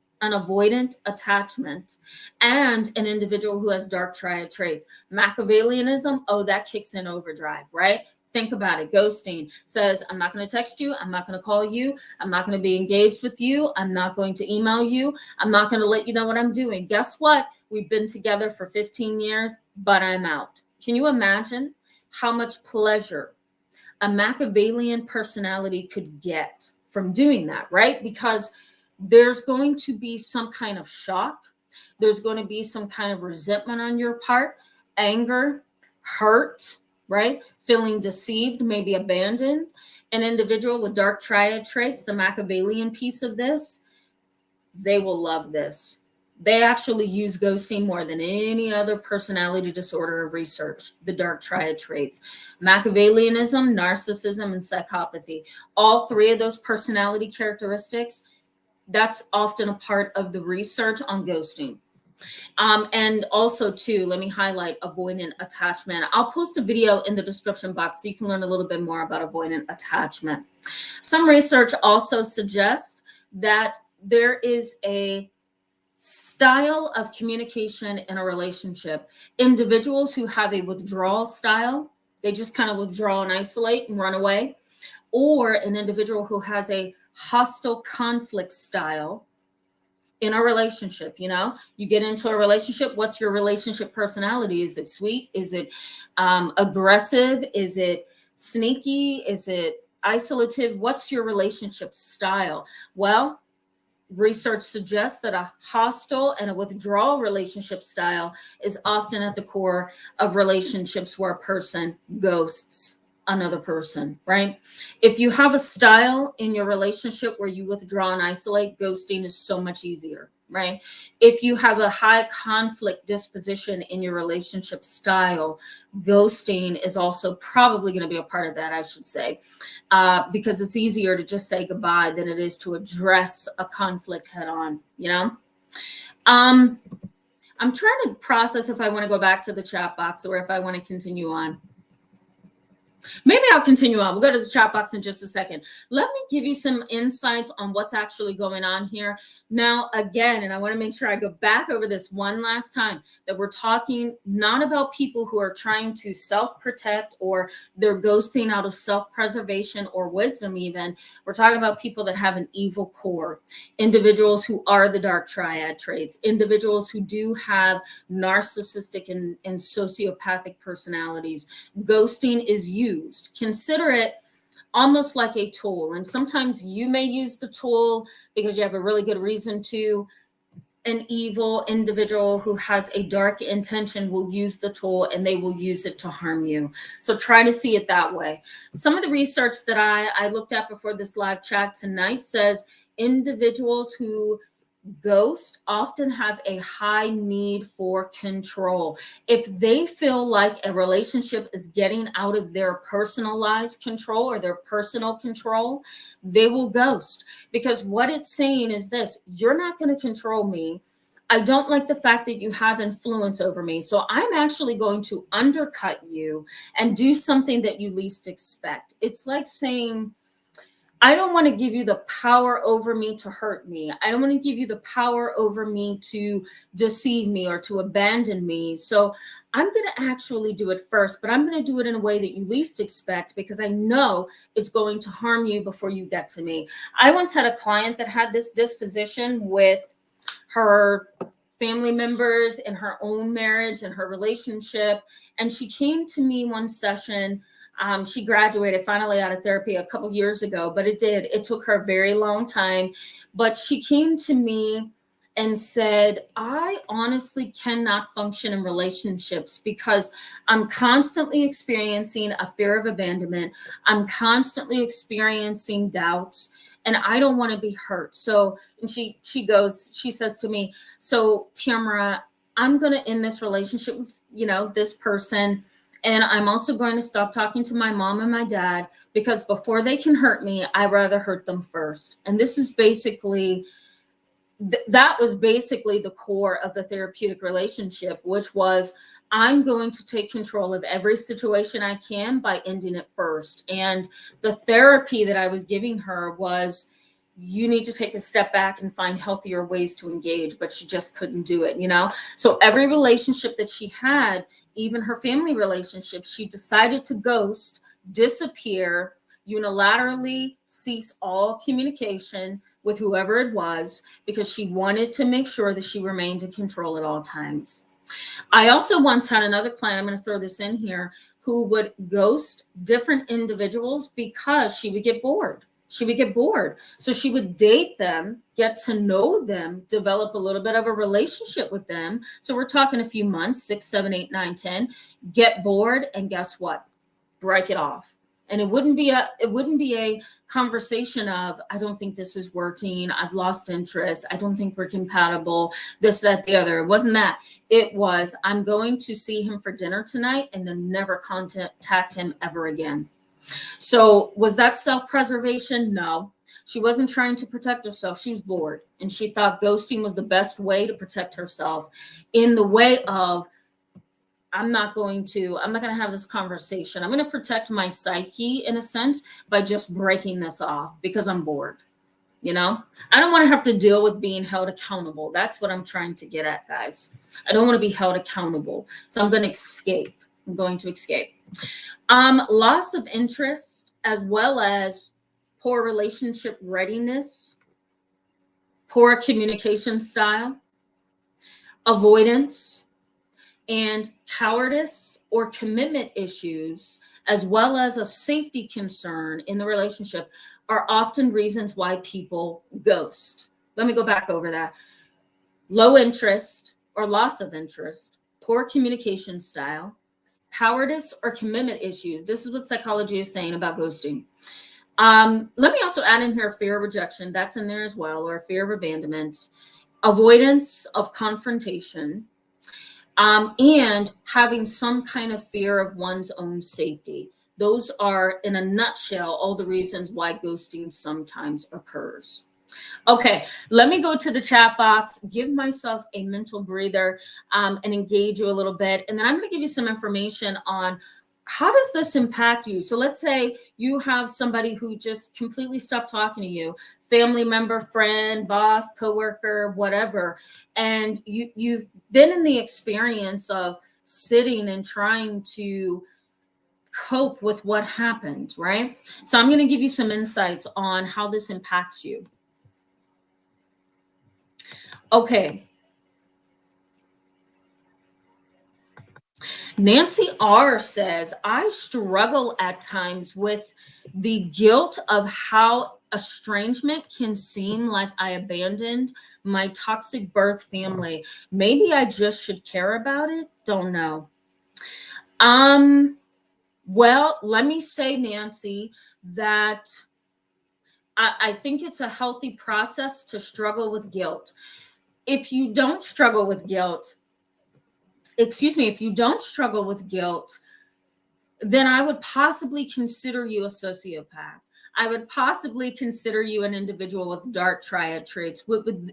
and an individual who has dark triad traits. Machiavellianism, that kicks in overdrive, right? Think about it. Ghosting says, I'm not going to text you. I'm not going to call you. I'm not going to be engaged with you. I'm not going to email you. I'm not going to let you know what I'm doing. Guess what? We've been together for 15 years, but I'm out. Can you imagine how much pleasure a Machiavellian personality could get from doing that, right? Because there's going to be some kind of shock. There's going to be some kind of resentment on your part, anger, hurt, right? Feeling deceived, maybe abandoned. An individual with dark triad traits, the Machiavellian piece of this, they will love this. They actually use ghosting more than any other personality disorder of research, the dark triad traits. Machiavellianism, narcissism, and psychopathy. All three of those personality characteristics, that's often a part of the research on ghosting. And also, too, let me highlight avoidant attachment. I'll post a video in the description box so you can learn a little bit more about avoidant attachment. Some research also suggests that there is a style of communication in a relationship. Individuals who have a withdrawal style, they just kind of withdraw and isolate and run away, or an individual who has a hostile conflict style in a relationship. You know, you get into a relationship, what's your relationship personality? Is it sweet? Is it aggressive? Is it sneaky? Is it isolative? What's your relationship style? Well, research suggests that a hostile and a withdrawal relationship style is often at the core of relationships where a person ghosts another person, right? If you have a style in your relationship where you withdraw and isolate, ghosting is so much easier, right? If you have a high conflict disposition in your relationship style, ghosting is also probably going to be a part of that, I should say, because it's easier to just say goodbye than it is to address a conflict head on, you know? I'm trying to process if I want to go back to the chat box or if I want to continue on. Maybe I'll continue on. We'll go to the chat box in just a second. Let me give you some insights on what's actually going on here. Now, again, and I want to make sure I go back over this one last time, that we're talking not about people who are trying to self-protect or they're ghosting out of self-preservation or wisdom even. We're talking about people that have an evil core, individuals who are the dark triad traits, individuals who do have narcissistic and sociopathic personalities. Ghosting is used. Consider it almost like a tool. And sometimes you may use the tool because you have a really good reason to. An evil individual who has a dark intention will use the tool and they will use it to harm you. So try to see it that way. Some of the research that I looked at before this live chat tonight says individuals who ghost often have a high need for control. If they feel like a relationship is getting out of their personalized control or their personal control, they will ghost, because what it's saying is this: you're not going to control me. I don't like the fact that you have influence over me. So I'm actually going to undercut you and do something that you least expect. It's like saying, I don't want to give you the power over me to hurt me. I don't want to give you the power over me to deceive me or to abandon me. So I'm going to actually do it first, but I'm going to do it in a way that you least expect because I know it's going to harm you before you get to me. I once had a client that had this disposition with her family members in her own marriage and her relationship. And she came to me one session. She graduated finally out of therapy a couple years ago, but it took her a very long time. But she came to me and said, I honestly cannot function in relationships because I'm constantly experiencing a fear of abandonment. I'm constantly experiencing doubts and I don't want to be hurt. So, and she says to me, so Tamara, I'm going to end this relationship with, this person. And I'm also going to stop talking to my mom and my dad because before they can hurt me, I'd rather hurt them first. And this is basically, that was basically the core of the therapeutic relationship, which was, I'm going to take control of every situation I can by ending it first. And the therapy that I was giving her was, you need to take a step back and find healthier ways to engage, but she just couldn't do it, So every relationship that she had, even her family relationships, she decided to ghost, disappear, unilaterally cease all communication with whoever it was because she wanted to make sure that she remained in control at all times. I also once had another client, I'm going to throw this in here, who would ghost different individuals because she would get bored. She would get bored. So she would date them, get to know them, develop a little bit of a relationship with them. So we're talking a few months, 6, 7, 8, 9, 10, get bored, and guess what? Break it off. And it wouldn't be a conversation of, I don't think this is working, I've lost interest, I don't think we're compatible, this, that, the other. It wasn't that. It was, I'm going to see him for dinner tonight and then never contact him ever again. So was that self-preservation? No. She wasn't trying to protect herself. She was bored, and she thought ghosting was the best way to protect herself, in the way of, I'm not going to have this conversation. I'm going to protect my psyche in a sense by just breaking this off because I'm bored. I don't want to have to deal with being held accountable. That's what I'm trying to get at, guys. I don't want to be held accountable. So I'm going to escape. Loss of interest, as well as poor relationship readiness, poor communication style, avoidance, and cowardice or commitment issues, as well as a safety concern in the relationship, are often reasons why people ghost. Let me go back over that. Low interest or loss of interest, poor communication style, cowardice or commitment issues. This is what psychology is saying about ghosting. Let me also add in here fear of rejection. That's in there as well, or fear of abandonment, avoidance of confrontation, and having some kind of fear of one's own safety. Those are, in a nutshell, all the reasons why ghosting sometimes occurs. Okay, let me go to the chat box, give myself a mental breather, and engage you a little bit. And then I'm going to give you some information on how does this impact you. So let's say you have somebody who just completely stopped talking to you, family member, friend, boss, coworker, whatever, and you've been in the experience of sitting and trying to cope with what happened, right? So I'm going to give you some insights on how this impacts you. Okay. Nancy R says, I struggle at times with the guilt of how estrangement can seem like I abandoned my toxic birth family. Maybe I just should care about it. Don't know. Well, let me say, Nancy, that I think it's a healthy process to struggle with guilt. If you don't struggle with guilt, then I would possibly consider you a sociopath. I would possibly consider you an individual with dark triad traits,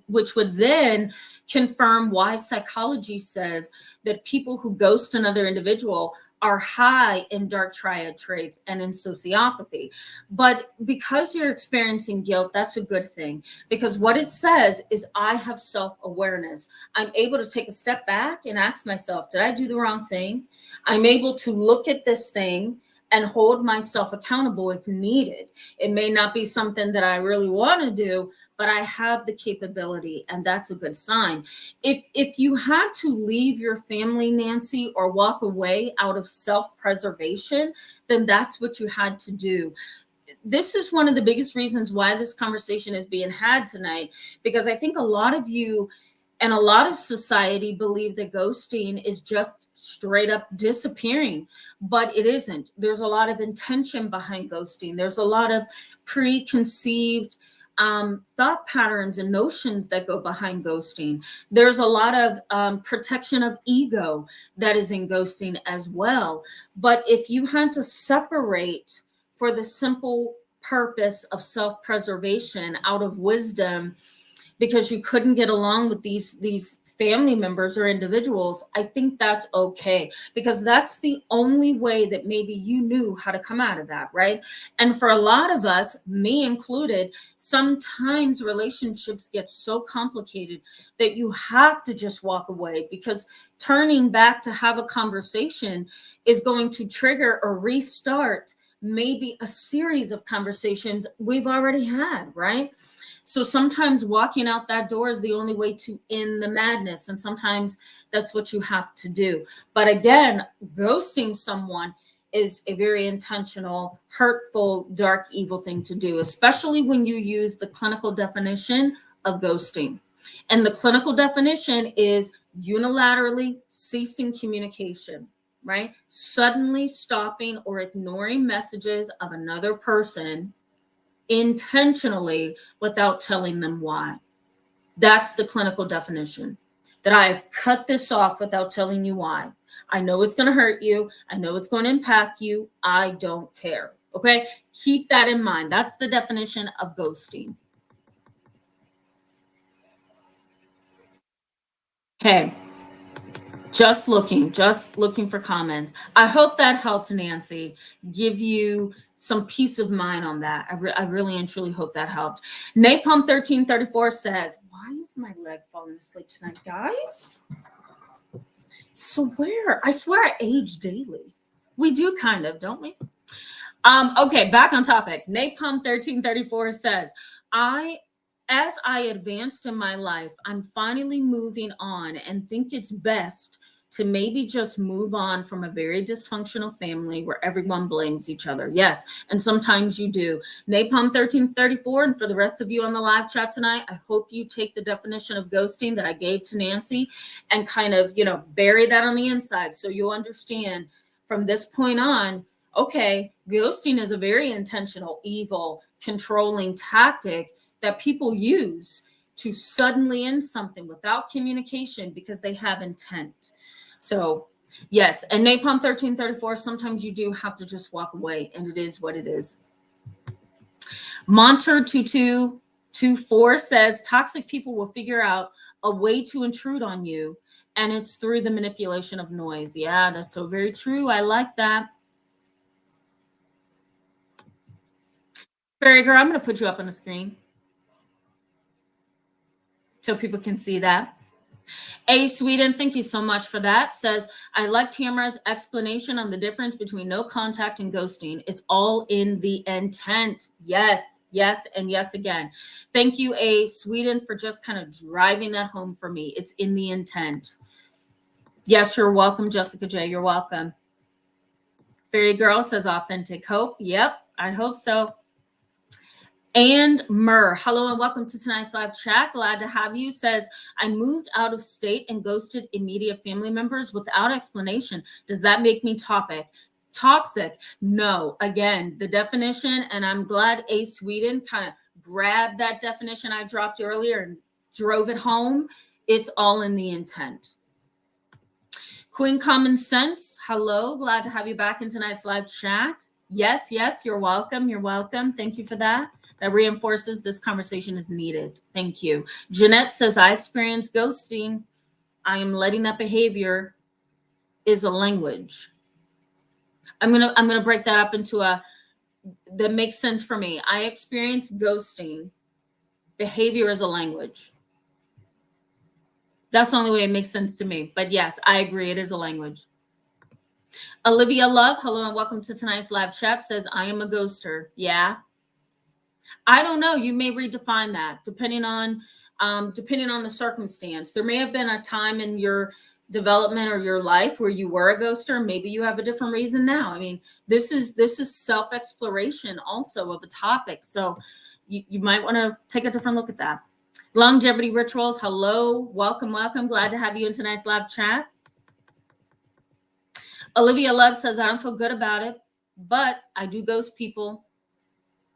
which would then confirm why psychology says that people who ghost another individual are high in dark triad traits and in sociopathy. But because you're experiencing guilt, that's a good thing, because what it says is I have self-awareness. I'm able to take a step back and ask myself, did I do the wrong thing? I'm able to look at this thing and hold myself accountable if needed. It may not be something that I really want to do, but I have the capability, and that's a good sign. If you had to leave your family, Nancy, or walk away out of self-preservation, then that's what you had to do. This is one of the biggest reasons why this conversation is being had tonight, because I think a lot of you and a lot of society believe that ghosting is just straight up disappearing, but it isn't. There's a lot of intention behind ghosting. There's a lot of preconceived thought patterns and notions that go behind ghosting. There's a lot of protection of ego that is in ghosting as well. But if you had to separate for the simple purpose of self-preservation out of wisdom, because you couldn't get along with these family members or individuals, I think that's okay, because that's the only way that maybe you knew how to come out of that, right? And for a lot of us, me included, sometimes relationships get so complicated that you have to just walk away, because turning back to have a conversation is going to trigger or restart maybe a series of conversations we've already had, right? So sometimes walking out that door is the only way to end the madness. And sometimes that's what you have to do. But again, ghosting someone is a very intentional, hurtful, dark, evil thing to do, especially when you use the clinical definition of ghosting. And the clinical definition is unilaterally ceasing communication, right? Suddenly stopping or ignoring messages of another person intentionally without telling them why. That's the clinical definition. That I have cut this off without telling you why. I know it's going to hurt you. I know it's going to impact you. I don't care. Okay? Keep that in mind. That's the definition of ghosting. Okay. Just looking for comments. I hope that helped, Nancy, give you some peace of mind on that. I really and truly hope that helped. Napalm 1334 says, why is my leg falling asleep tonight, guys? I swear I age daily. We do kind of, don't we? Okay, back on topic. Napalm 1334 says, as I advanced in my life, I'm finally moving on and think it's best to maybe just move on from a very dysfunctional family where everyone blames each other. Yes, and sometimes you do. Napalm 1334, and for the rest of you on the live chat tonight, I hope you take the definition of ghosting that I gave to Nancy and kind of, bury that on the inside so you'll understand from this point on, okay, ghosting is a very intentional, evil, controlling tactic that people use to suddenly end something without communication because they have intent. So yes, and Napalm 1334, sometimes you do have to just walk away, and it is what it is. Monter 2224 says, toxic people will figure out a way to intrude on you, and it's through the manipulation of noise. Yeah, that's so very true. I like that. Fairy girl, I'm going to put you up on the screen so people can see that. A Sweden, thank you so much for that, says, I like Tamara's explanation on the difference between no contact and ghosting. It's all in the intent. Yes, yes, and yes again. Thank you, A Sweden, for just kind of driving that home for me. It's in the intent. Yes, you're welcome, Jessica J. You're welcome. Fairy Girl says authentic hope. Yep, I hope so. And Myrrh, hello and welcome to tonight's live chat. Glad to have you. Says, I moved out of state and ghosted immediate family members without explanation. Does that make me toxic? No. Again, the definition, and I'm glad A Sweden kind of grabbed that definition I dropped earlier and drove it home. It's all in the intent. Queen Common Sense, hello. Glad to have you back in tonight's live chat. Yes, you're welcome. You're welcome. Thank you for that. That reinforces this conversation is needed. Thank you. Jeanette says, I experienced ghosting. I am letting that behavior is a language. I'm gonna break that up into that makes sense for me. I experienced ghosting. Behavior is a language. That's the only way it makes sense to me. But yes, I agree. It is a language. Olivia Love, hello and welcome to tonight's live chat, says, I am a ghoster. Yeah. I don't know. You may redefine that depending on the circumstance. There may have been a time in your development or your life where you were a ghoster. Maybe you have a different reason now. I mean, this is self-exploration also of a topic. So you might want to take a different look at that. Longevity Rituals, hello, welcome. Glad to have you in tonight's live chat. Olivia Love says, I don't feel good about it, but I do ghost people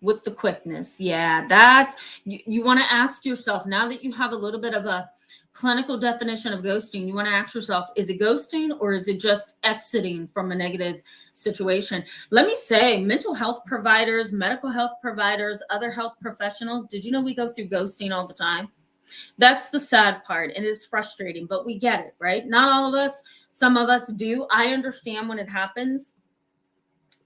with the quickness. Yeah, that's, you want to ask yourself, now that you have a little bit of a clinical definition of ghosting, you want to ask yourself, is it ghosting or is it just exiting from a negative situation? Let me say, mental health providers, medical health providers, other health professionals, did you know we go through ghosting all the time? That's the sad part. It is frustrating, but we get it, right? Not all of us. Some of us do. I understand when it happens.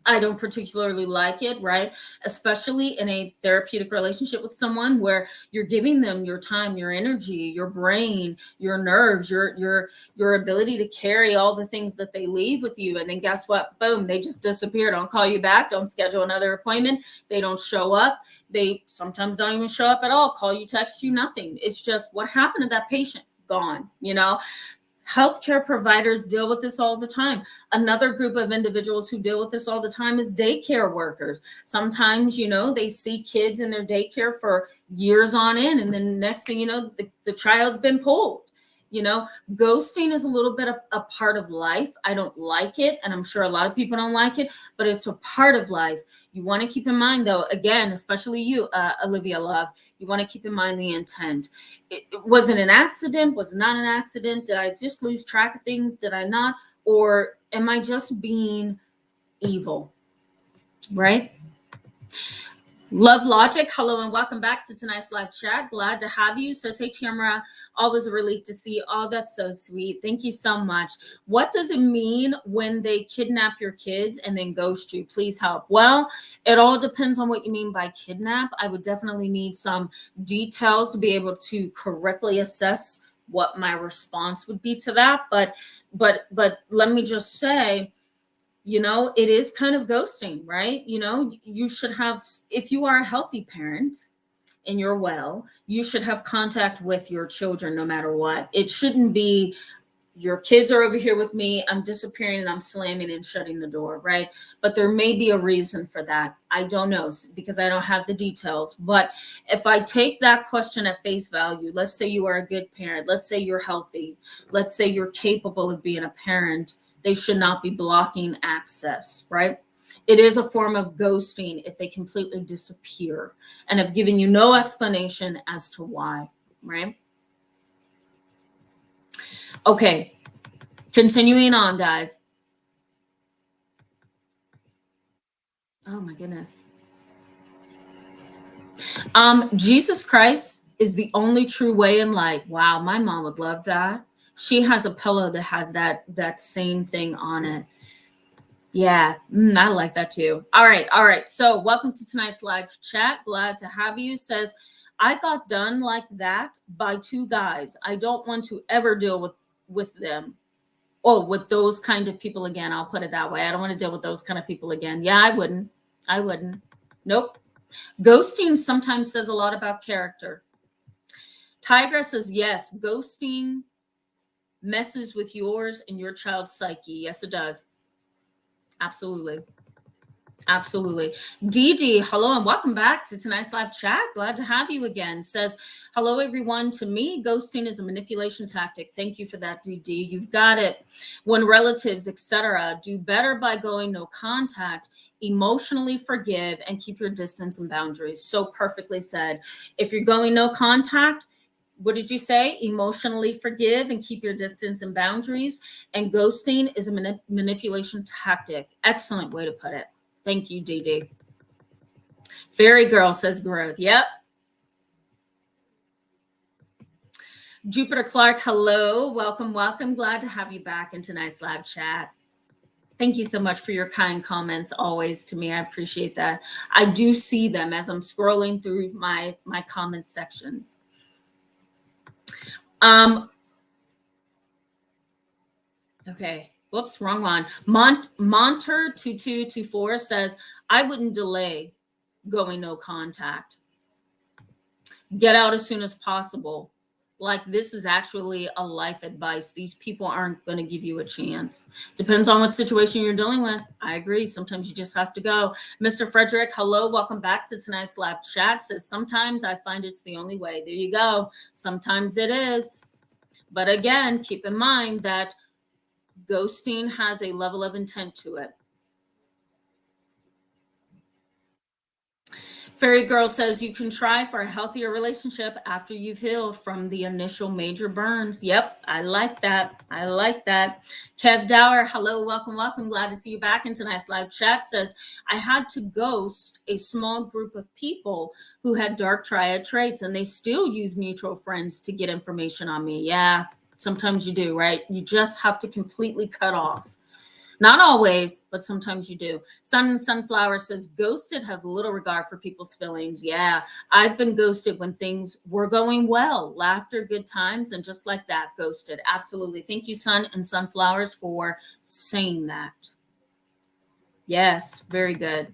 I don't particularly like it, right? Especially in a therapeutic relationship with someone where you're giving them your time, your energy, your brain, your nerves, your ability to carry all the things that they leave with you. And then guess what? Boom, they just disappear. Don't call you back. Don't schedule another appointment. They don't show up. They sometimes don't even show up at all. Call you, text you, nothing. It's just what happened to that patient? Gone, Healthcare providers deal with this all the time. Another group of individuals who deal with this all the time is daycare workers. Sometimes, they see kids in their daycare for years on end, and then next thing you know, the child's been pulled. Ghosting is a little bit of a part of life. I don't like it, and I'm sure a lot of people don't like it, but it's a part of life. You want to keep in mind, though, again, especially you, Olivia Love, you want to keep in mind the intent. Was it an accident? Was it not an accident? Did I just lose track of things? Did I not? Or am I just being evil? Right? Love Logic, hello and welcome back to tonight's live chat. Glad to have you. Says, hey, Tamara, always a relief to see. Oh, that's so sweet. Thank you so much. What does it mean when they kidnap your kids and then ghost you? Please help. Well, it all depends on what you mean by kidnap. I would definitely need some details to be able to correctly assess what my response would be to that. But let me just say, it is kind of ghosting, right? You should have, if you are a healthy parent and you're well, you should have contact with your children no matter what. It shouldn't be your kids are over here with me, I'm disappearing and I'm slamming and shutting the door, right? But there may be a reason for that. I don't know because I don't have the details. But if I take that question at face value, let's say you are a good parent, let's say you're healthy, let's say you're capable of being a parent, they should not be blocking access, right? It is a form of ghosting if they completely disappear and have given you no explanation as to why, right? Okay, continuing on, guys. Oh my goodness. Jesus Christ is the only true way in life. Wow, my mom would love that. She has a pillow that has that same thing on it. Yeah, I like that too. All right. So welcome to tonight's live chat. Glad to have you. Says, I got done like that by two guys. I don't want to ever deal with them. Oh, with those kind of people again. I'll put it that way. I don't want to deal with those kind of people again. Yeah, I wouldn't. Nope. Ghosting sometimes says a lot about character. Tigra says, yes, ghosting messes with yours and your child's psyche. Yes, it does. Absolutely. Dee, hello and welcome back to tonight's live chat. Glad to have you again. Says, hello everyone. To me, ghosting is a manipulation tactic. Thank you for that, Dee. You've got it. When relatives, etc., do better by going no contact, emotionally forgive and keep your distance and boundaries. So perfectly said. If you're going no contact, what did you say? Emotionally forgive and keep your distance and boundaries. And ghosting is a manipulation tactic. Excellent way to put it. Thank you, Dee. Fairy Girl says growth. Yep. Jupiter Clark, hello. Welcome. Glad to have you back in tonight's live chat. Thank you so much for your kind comments always to me. I appreciate that. I do see them as I'm scrolling through my comment sections. Okay. Whoops, wrong one. Monter2224 says, I wouldn't delay going no contact. Get out as soon as possible. Like, this is actually a life advice. These people aren't going to give you a chance. Depends on what situation you're dealing with. I agree. Sometimes you just have to go. Mr. Frederick, hello. Welcome back to tonight's live chat. Says, sometimes I find it's the only way. There you go. Sometimes it is. But again, keep in mind that ghosting has a level of intent to it. Fairy Girl says you can try for a healthier relationship after you've healed from the initial major burns. Yep, I like that. Kev Dower, hello, welcome. Glad to see you back in tonight's live chat. Says, I had to ghost a small group of people who had dark triad traits, and they still use mutual friends to get information on me. Yeah, sometimes you do, right? You just have to completely cut off. Not always, but sometimes you do. Sunflower says, ghosted has little regard for people's feelings. Yeah, I've been ghosted when things were going well. Laughter, good times, and just like that, ghosted. Absolutely. Thank you, Sun and Sunflowers, for saying that. Yes, very good.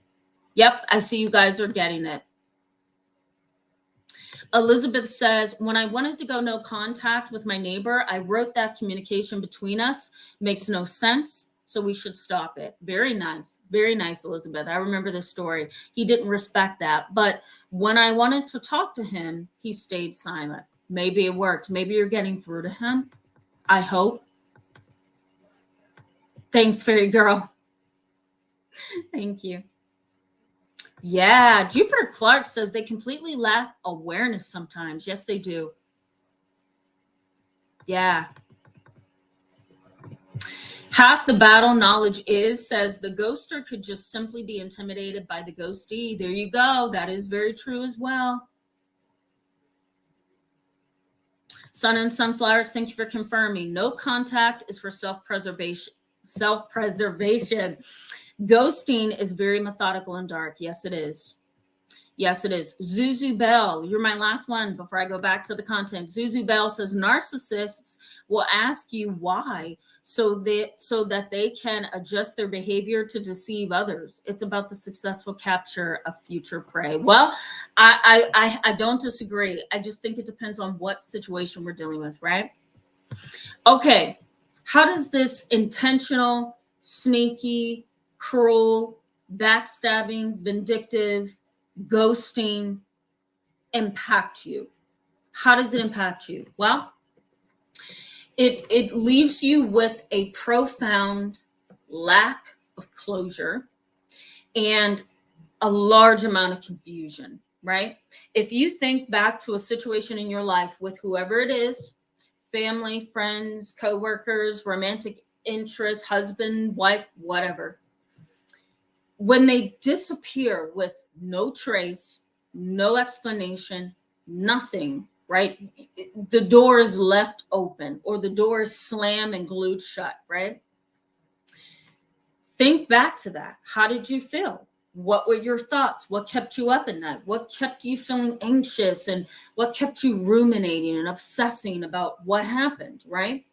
Yep, I see you guys are getting it. Elizabeth says, when I wanted to go no contact with my neighbor, I wrote that communication between us makes no sense, so we should stop it. Very nice. Very nice, Elizabeth. I remember this story. He didn't respect that. But when I wanted to talk to him, he stayed silent. Maybe it worked. Maybe you're getting through to him. I hope. Thanks, fairy girl. Thank you. Yeah, Jupiter Clark says they completely lack awareness sometimes. Yes, they do. Yeah. Half the battle knowledge is, says the ghoster could just simply be intimidated by the ghostee. There you go. That is very true as well. Sun and Sunflowers, thank you for confirming. No contact is for self-preservation. Self-preservation. Ghosting is very methodical and dark. Yes, it is. Yes, it is. Zuzu Bell, you're my last one before I go back to the content. Zuzu Bell says narcissists will ask you why so that they can adjust their behavior to deceive others. It's about the successful capture of future prey. Well, I don't disagree. I just think it depends on what situation we're dealing with, right? Okay. How does this intentional, sneaky, cruel, backstabbing, vindictive, ghosting impact you? How does it impact you? Well, it leaves you with a profound lack of closure and a large amount of confusion, right? If you think back to a situation in your life with whoever it is, family, friends, coworkers, romantic interest, husband, wife, whatever, when they disappear with no trace, no explanation, nothing, right? The door is left open or the door is slammed and glued shut, right? Think back to that. How did you feel? What were your thoughts? What kept you up at night? What kept you feeling anxious? And what kept you ruminating and obsessing about what happened, right?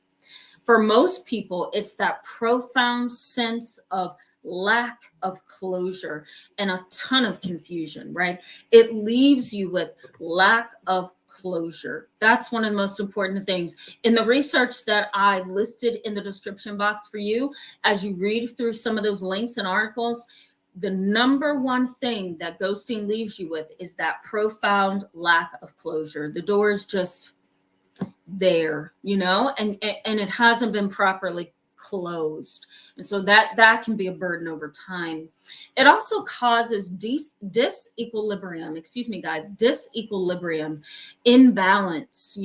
For most people, it's that profound sense of lack of closure and a ton of confusion, right? It leaves you with lack of closure. That's one of the most important things. In the research that I listed in the description box for you, as you read through some of those links and articles, the number one thing that ghosting leaves you with is that profound lack of closure. The door is just there, and it hasn't been properly closed. And so that can be a burden over time. It also causes disequilibrium, imbalance.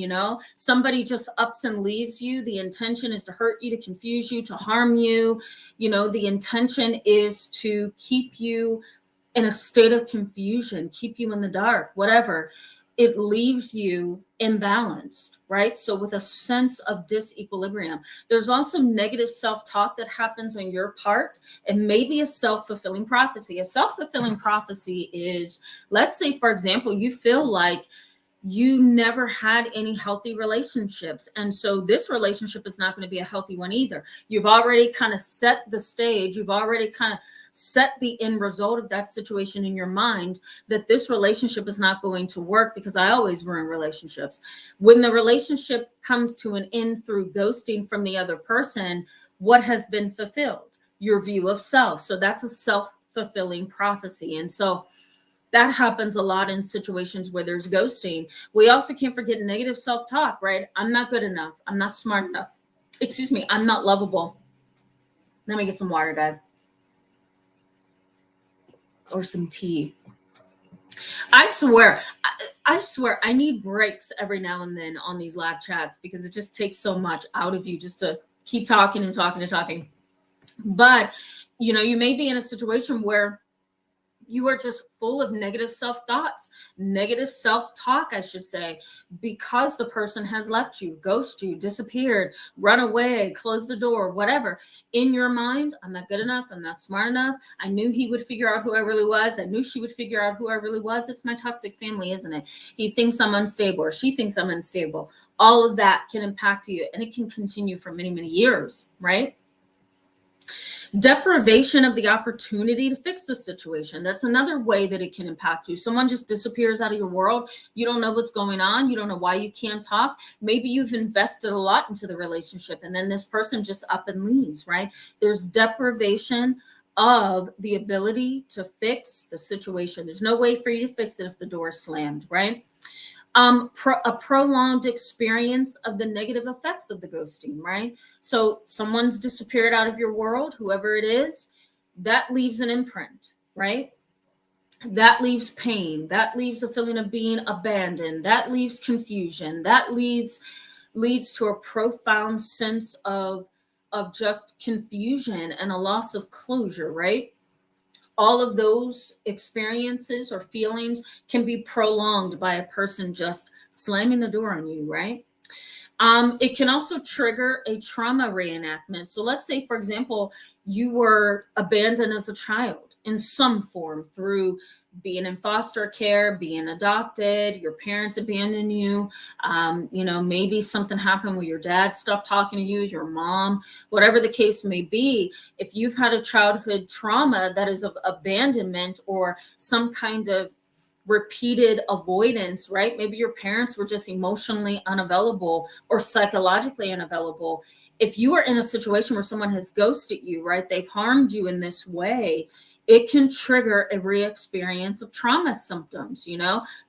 Somebody just ups and leaves you. The intention is to hurt you, to confuse you, to harm you. The intention is to keep you in a state of confusion, keep you in the dark, whatever. It leaves you imbalanced, right? So with a sense of disequilibrium. There's also negative self-talk that happens on your part, and maybe a self-fulfilling prophecy. A self-fulfilling prophecy is, let's say, for example, you feel like you never had any healthy relationships. And so this relationship is not going to be a healthy one either. You've already kind of set the stage. You've already kind of set the end result of that situation in your mind, that this relationship is not going to work, because I always ruin relationships. When the relationship comes to an end through ghosting from the other person, what has been fulfilled? Your view of self. So that's a self-fulfilling prophecy. And so that happens a lot in situations where there's ghosting. We also can't forget negative self-talk, right? I'm not good enough. I'm not smart enough. Excuse me. I'm not lovable. Let me get some water, guys. Or some tea. I swear I need breaks every now and then on these live chats, because it just takes so much out of you just to keep talking and talking and talking. But, you may be in a situation where you are just full of negative self-thoughts, negative self-talk, I should say, because the person has left you, ghosted you, disappeared, run away, closed the door, whatever. In your mind, I'm not good enough. I'm not smart enough. I knew he would figure out who I really was. I knew she would figure out who I really was. It's my toxic family, isn't it? He thinks I'm unstable, or she thinks I'm unstable. All of that can impact you, and it can continue for many, many years, right? Deprivation of the opportunity to fix the situation. That's another way that it can impact you. Someone just disappears out of your world. You don't know what's going on. You don't know why you can't talk. Maybe you've invested a lot into the relationship and then this person just up and leaves, right? There's deprivation of the ability to fix the situation. There's no way for you to fix it if the door is slammed, right? A prolonged experience of the negative effects of the ghosting, right? So someone's disappeared out of your world, whoever it is, that leaves an imprint, right? That leaves pain. That leaves a feeling of being abandoned. That leaves confusion. That leads to a profound sense of just confusion and a loss of closure, right? All of those experiences or feelings can be prolonged by a person just slamming the door on you, right? It can also trigger a trauma reenactment. So let's say, for example, you were abandoned as a child in some form through being in foster care, being adopted, your parents abandoned you. Maybe something happened where your dad stopped talking to you, your mom, whatever the case may be. If you've had a childhood trauma that is of abandonment or some kind of repeated avoidance, right? Maybe your parents were just emotionally unavailable or psychologically unavailable. If you are in a situation where someone has ghosted you, right? They've harmed you in this way, it can trigger a re-experience of trauma symptoms,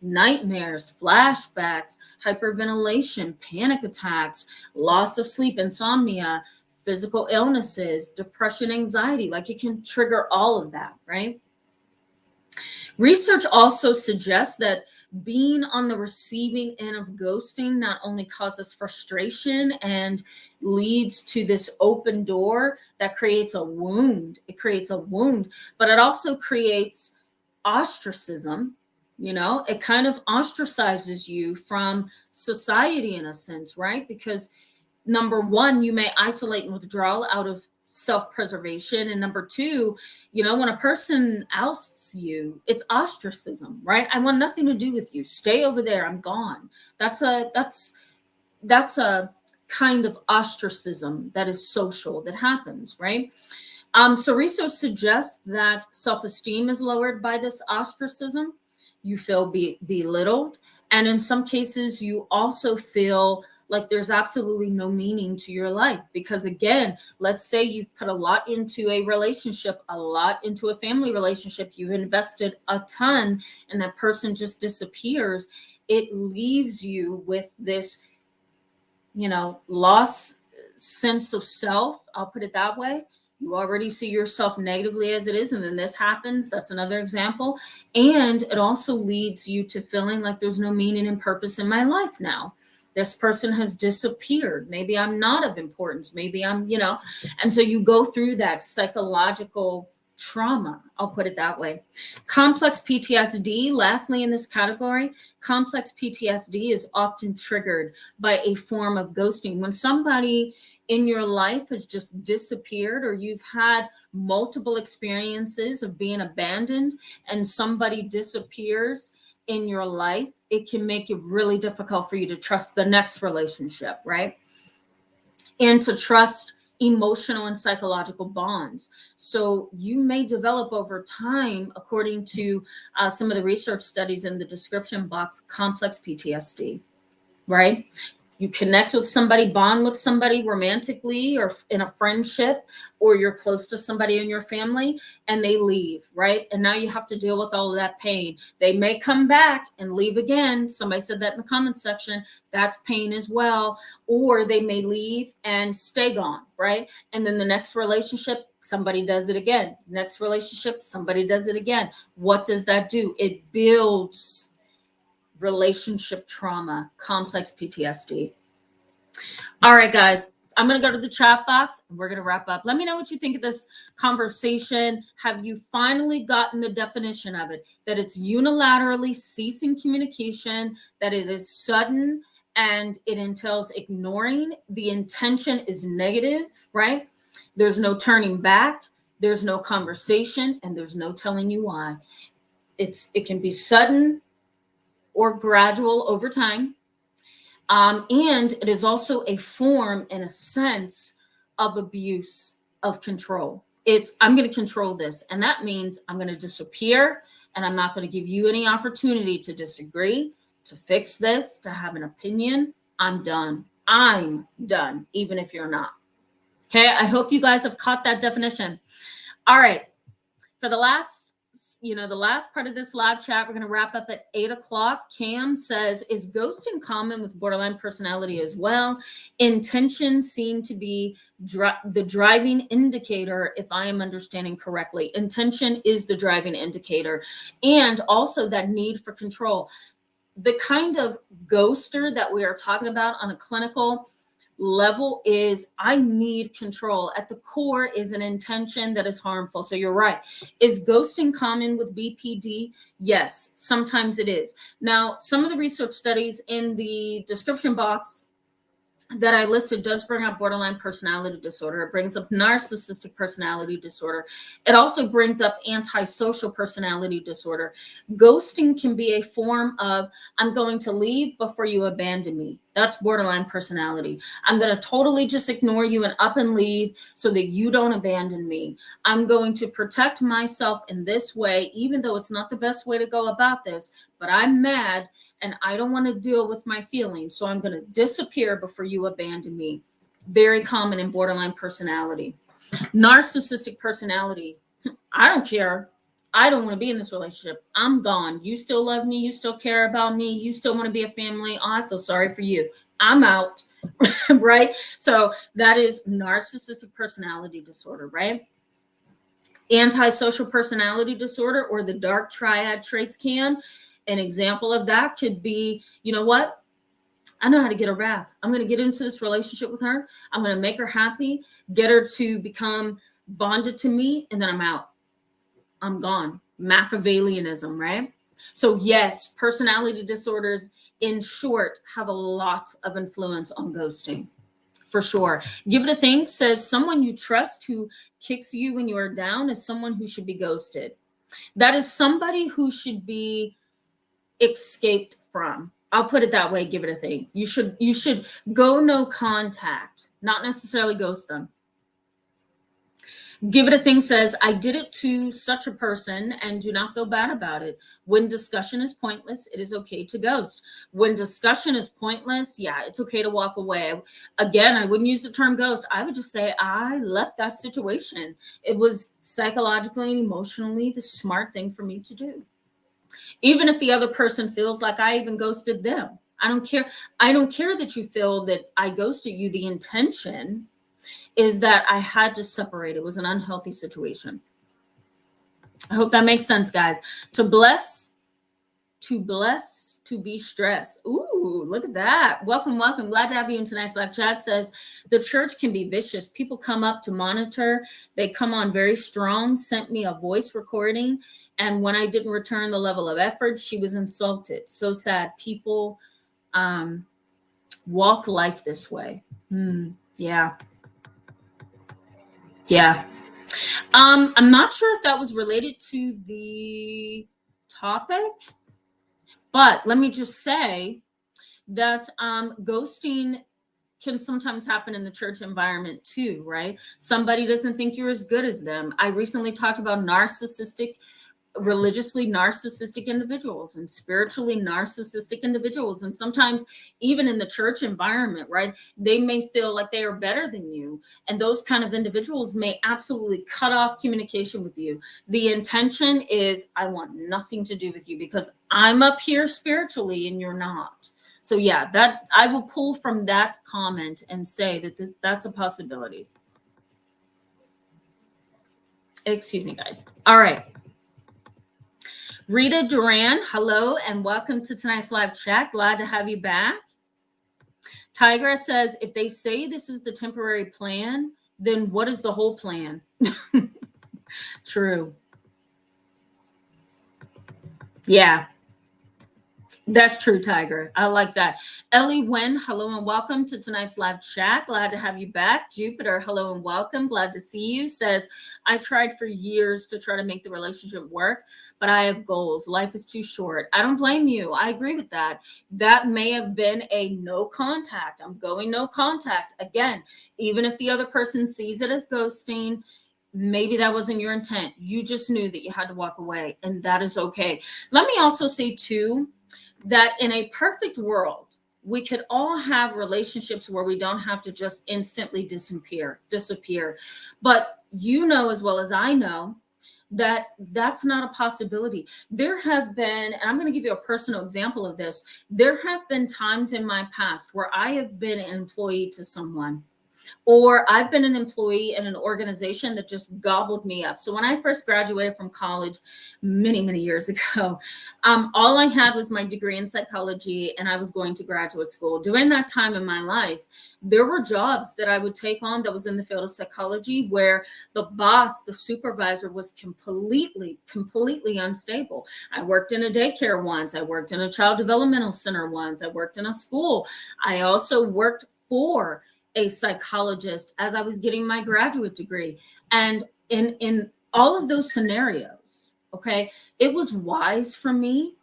nightmares, flashbacks, hyperventilation, panic attacks, loss of sleep, insomnia, physical illnesses, depression, anxiety. Like it can trigger all of that, right? Research also suggests that being on the receiving end of ghosting not only causes frustration and leads to this open door that creates a wound. It creates a wound, but it also creates ostracism. It kind of ostracizes you from society in a sense, right? Because number one, you may isolate and withdraw out of self-preservation. And number two, when a person ousts you, it's ostracism, right? I want nothing to do with you. Stay over there. I'm gone. That's a kind of ostracism that is social that happens, right? So research suggests that self-esteem is lowered by this ostracism. You feel belittled. And in some cases, you also feel like there's absolutely no meaning to your life. Because again, let's say you've put a lot into a relationship, a lot into a family relationship, you've invested a ton, and that person just disappears. It leaves you with this, lost sense of self. I'll put it that way. You already see yourself negatively as it is, and then this happens. That's another example. And it also leads you to feeling like there's no meaning and purpose in my life now. This person has disappeared. Maybe I'm not of importance. Maybe I'm, and so you go through that psychological trauma. I'll put it that way. Complex PTSD, lastly, in this category, complex PTSD is often triggered by a form of ghosting. When somebody in your life has just disappeared, or you've had multiple experiences of being abandoned and somebody disappears in your life, it can make it really difficult for you to trust the next relationship, right? And to trust emotional and psychological bonds. So you may develop over time, according to some of the research studies in the description box, complex PTSD, right? You connect with somebody, bond with somebody romantically or in a friendship, or you're close to somebody in your family and they leave, right? And now you have to deal with all of that pain. They may come back and leave again. Somebody said that in the comments section. That's pain as well. Or they may leave and stay gone, right? And then the next relationship, somebody does it again. Next relationship, somebody does it again. What does that do? It builds relationship trauma, complex PTSD. All right, guys, I'm going to go to the chat box and we're going to wrap up. Let me know what you think of this conversation. Have you finally gotten the definition of it? That it's unilaterally ceasing communication, that it is sudden, and it entails ignoring. The intention is negative, right? There's no turning back, there's no conversation, and there's no telling you why. It can be sudden or gradual over time. And it is also a form, in a sense, of abuse of control. I'm going to control this. And that means I'm going to disappear, and I'm not going to give you any opportunity to disagree, to fix this, to have an opinion. I'm done. I'm done, even if you're not. Okay. I hope you guys have caught that definition. All right. For the last part of this live chat, we're going to wrap up at 8:00. Cam says, is ghosting common with borderline personality as well? Intentions seem to be the driving indicator, if I am understanding correctly. Intention is the driving indicator, and also that need for control. The kind of ghoster that we are talking about on a clinical level is I need control. At the core is an intention that is harmful. So you're right. Is ghosting common with BPD? Yes, sometimes it is. Now, some of the research studies in the description box that I listed does bring up borderline personality disorder. It brings up narcissistic personality disorder. It also brings up antisocial personality disorder. Ghosting can be a form of, I'm going to leave before you abandon me. That's borderline personality. I'm going to totally just ignore you and up and leave so that you don't abandon me. I'm going to protect myself in this way, even though it's not the best way to go about this, but I'm mad and I don't want to deal with my feelings. So I'm going to disappear before you abandon me. Very common in borderline personality. Narcissistic personality. I don't care. I don't want to be in this relationship. I'm gone. You still love me. You still care about me. You still want to be a family. Oh, I feel sorry for you. I'm out. Right? So that is narcissistic personality disorder, right? Antisocial personality disorder, or the dark triad traits can. An example of that could be, you know what? I know how to get her back. I'm going to get into this relationship with her. I'm going to make her happy, get her to become bonded to me, and then I'm out. I'm gone. Machiavellianism, right? So yes, personality disorders, in short, have a lot of influence on ghosting. For sure. Give it a think. Says someone you trust who kicks you when you are down is someone who should be ghosted. That is somebody who should be escaped from. I'll put it that way. Give it a think. You should go no contact, not necessarily ghost them. Give it a think says, I did it to such a person and do not feel bad about it. When discussion is pointless, it is okay to ghost. When discussion is pointless, yeah, it's okay to walk away. Again, I wouldn't use the term ghost. I would just say I left that situation. It was psychologically and emotionally the smart thing for me to do. Even if the other person feels like I even ghosted them. I don't care. I don't care that you feel that I ghosted you. The intention is that I had to separate. It was an unhealthy situation. I hope that makes sense, guys. To bless, to be stressed. Ooh, look at that. Welcome, welcome. Glad to have you in tonight's live chat. Says the church can be vicious. People come up to monitor. They come on very strong, sent me a voice recording. And when I didn't return the level of effort, she was insulted. So sad. People walk life this way. Yeah. Yeah. I'm not sure if that was related to the topic, but let me just say that ghosting can sometimes happen in the church environment too, right? Somebody doesn't think you're as good as them. I recently talked about religiously narcissistic individuals and spiritually narcissistic individuals. And sometimes even in the church environment, right, they may feel like they are better than you. And those kind of individuals may absolutely cut off communication with you. The intention is, I want nothing to do with you because I'm up here spiritually and you're not. So yeah, that I will pull from that comment and say that that's a possibility. Excuse me, guys. All right. Rita Duran, hello and welcome to tonight's live chat. Glad to have you back. Tiger says, if they say this is the temporary plan, then what is the whole plan? True. Yeah. That's true, Tiger. I like that. Ellie Wen, hello and welcome to tonight's live chat. Glad to have you back. Jupiter, hello and welcome. Glad to see you. Says, I tried for years to try to make the relationship work, but I have goals. Life is too short. I don't blame you. I agree with that. That may have been a no contact. I'm going no contact. Again, even if the other person sees it as ghosting, Maybe that wasn't your intent. You just knew that you had to walk away, and that is okay. Let me also say too that in a perfect world, we could all have relationships where we don't have to just instantly disappear. But you know as well as I know that that's not a possibility. There have been, and I'm going to give you a personal example of this. There have been times in my past where I have been an employee to someone, or I've been an employee in an organization that just gobbled me up. So when I first graduated from college many years ago, all I had was my degree in psychology, and I was going to graduate school. During that time in my life, there were jobs that I would take on that was in the field of psychology where the boss, the supervisor, was completely unstable. I worked in a daycare once. I worked in a child developmental center once. I worked in a school. I also worked for a psychologist as I was getting my graduate degree. And in all of those scenarios, okay, it was wise for me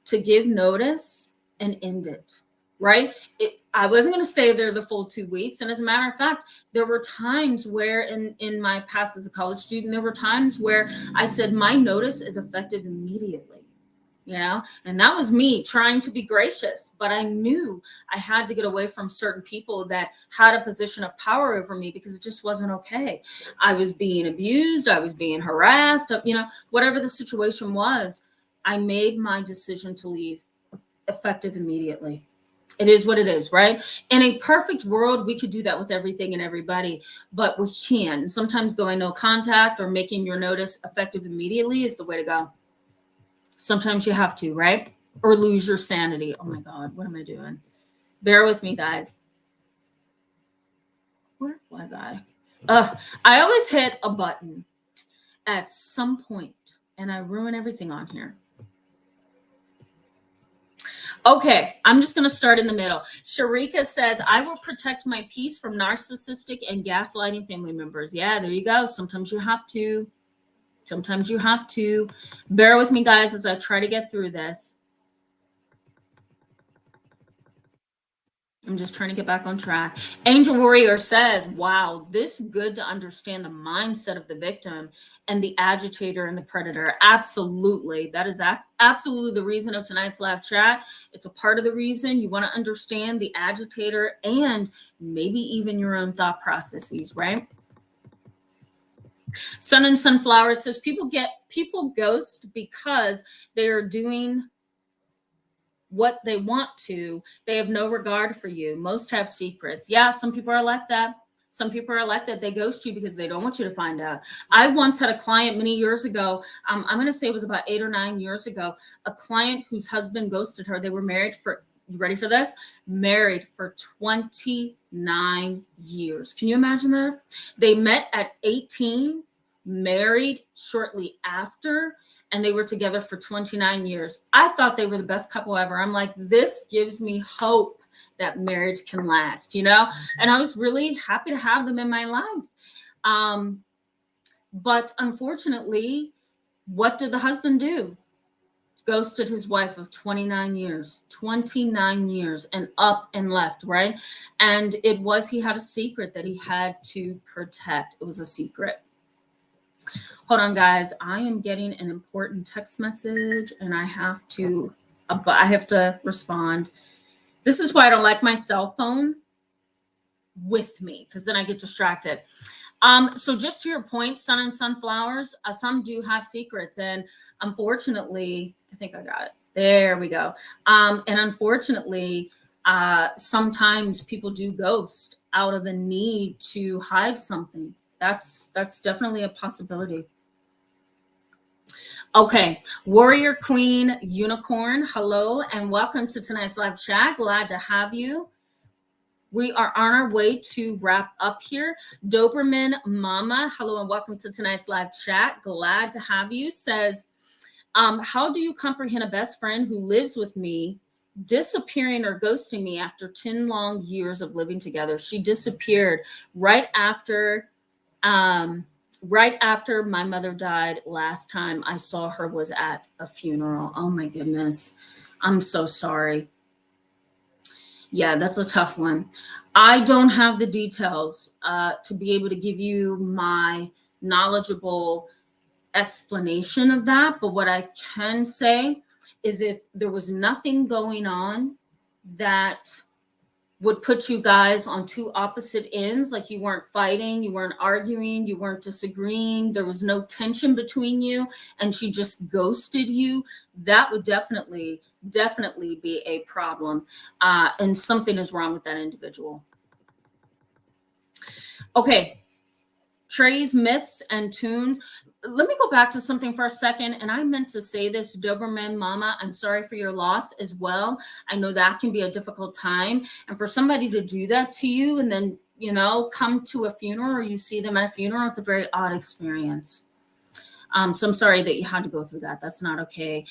to give notice and end it, right? I wasn't going to stay there the full 2 weeks. And as a matter of fact, there were times where in my past as a college student, there were times where I said, my notice is effective immediately. And that was me trying to be gracious, but I knew I had to get away from certain people that had a position of power over me because it just wasn't okay. I was being abused. I was being harassed, whatever the situation was. I made my decision to leave effective immediately. It is what it is, right? In a perfect world, we could do that with everything and everybody, but we can't. Sometimes going no contact or making your notice effective immediately is the way to go. Sometimes you have to, right? Or lose your sanity. Oh my God, what am I doing? Bear with me, guys. Where was I? I always hit a button at some point and I ruin everything on here. Okay, I'm just going to start in the middle. Sharika says, I will protect my peace from narcissistic and gaslighting family members. Yeah, there you go. Sometimes you have to. Sometimes you have to. Bear with me, guys, as I try to get through this. I'm just trying to get back on track. Angel Warrior says, wow, this is good to understand the mindset of the victim and the agitator and the predator. Absolutely. That is absolutely the reason of tonight's live chat. It's a part of the reason you want to understand the agitator and maybe even your own thought processes, right? Sun and Sunflower says people ghost because they are doing what they want to. They have no regard for you. Most have secrets. Yeah, some people are like that. Some people are like that. They ghost you because they don't want you to find out. I once had a client many years ago. I'm going to say it was about 8 or 9 years ago. A client whose husband ghosted her. They were married for, you ready for this? Married for 29 years. Can you imagine that? They met at 18, married shortly after, and they were together for 29 years. I thought they were the best couple ever. I'm like, this gives me hope that marriage can last, And I was really happy to have them in my life. But unfortunately, what did the husband do? Ghosted his wife of 29 years and up and left, right? And he had a secret that he had to protect. It was a secret. Hold on, guys. I am getting an important text message and I have to respond. This is why I don't like my cell phone with me, because then I get distracted. So just to your point, Sun and Sunflowers, some do have secrets. And unfortunately, I think I got it. There we go. And unfortunately, sometimes people do ghost out of a need to hide something. That's definitely a possibility. Okay, Warrior Queen Unicorn, hello and welcome to tonight's live chat. Glad to have you. We are on our way to wrap up here. Doberman Mama, hello and welcome to tonight's live chat. Glad to have you. Says, how do you comprehend a best friend who lives with me disappearing or ghosting me after 10 long years of living together? She disappeared right after my mother died. Last time I saw her was at a funeral. Oh my goodness. I'm so sorry. Yeah, that's a tough one. I don't have the details to be able to give you my knowledgeable explanation of that. But what I can say is if there was nothing going on that would put you guys on two opposite ends, like you weren't fighting, you weren't arguing, you weren't disagreeing, there was no tension between you, and she just ghosted you, that would definitely be a problem. And something is wrong with that individual. Okay, Trey's myths and tunes. Let me go back to something for a second. And I meant to say this, Doberman Mama, I'm sorry for your loss as well. I know that can be a difficult time. And for somebody to do that to you and then, come to a funeral or you see them at a funeral, it's a very odd experience. So I'm sorry that you had to go through that. That's not okay.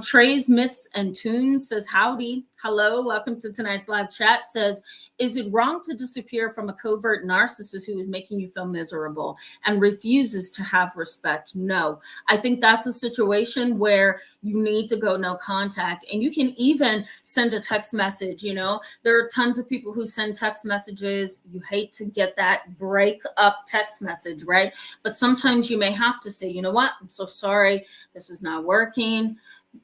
Trey's Myths and Tunes says, howdy, hello, welcome to tonight's live chat. Says, is it wrong to disappear from a covert narcissist who is making you feel miserable and refuses to have respect? No, I think that's a situation where you need to go no contact. And you can even send a text message. There are tons of people who send text messages. You hate to get that break up text message, right? But sometimes you may have to say, you know what? I'm so sorry. This is not working.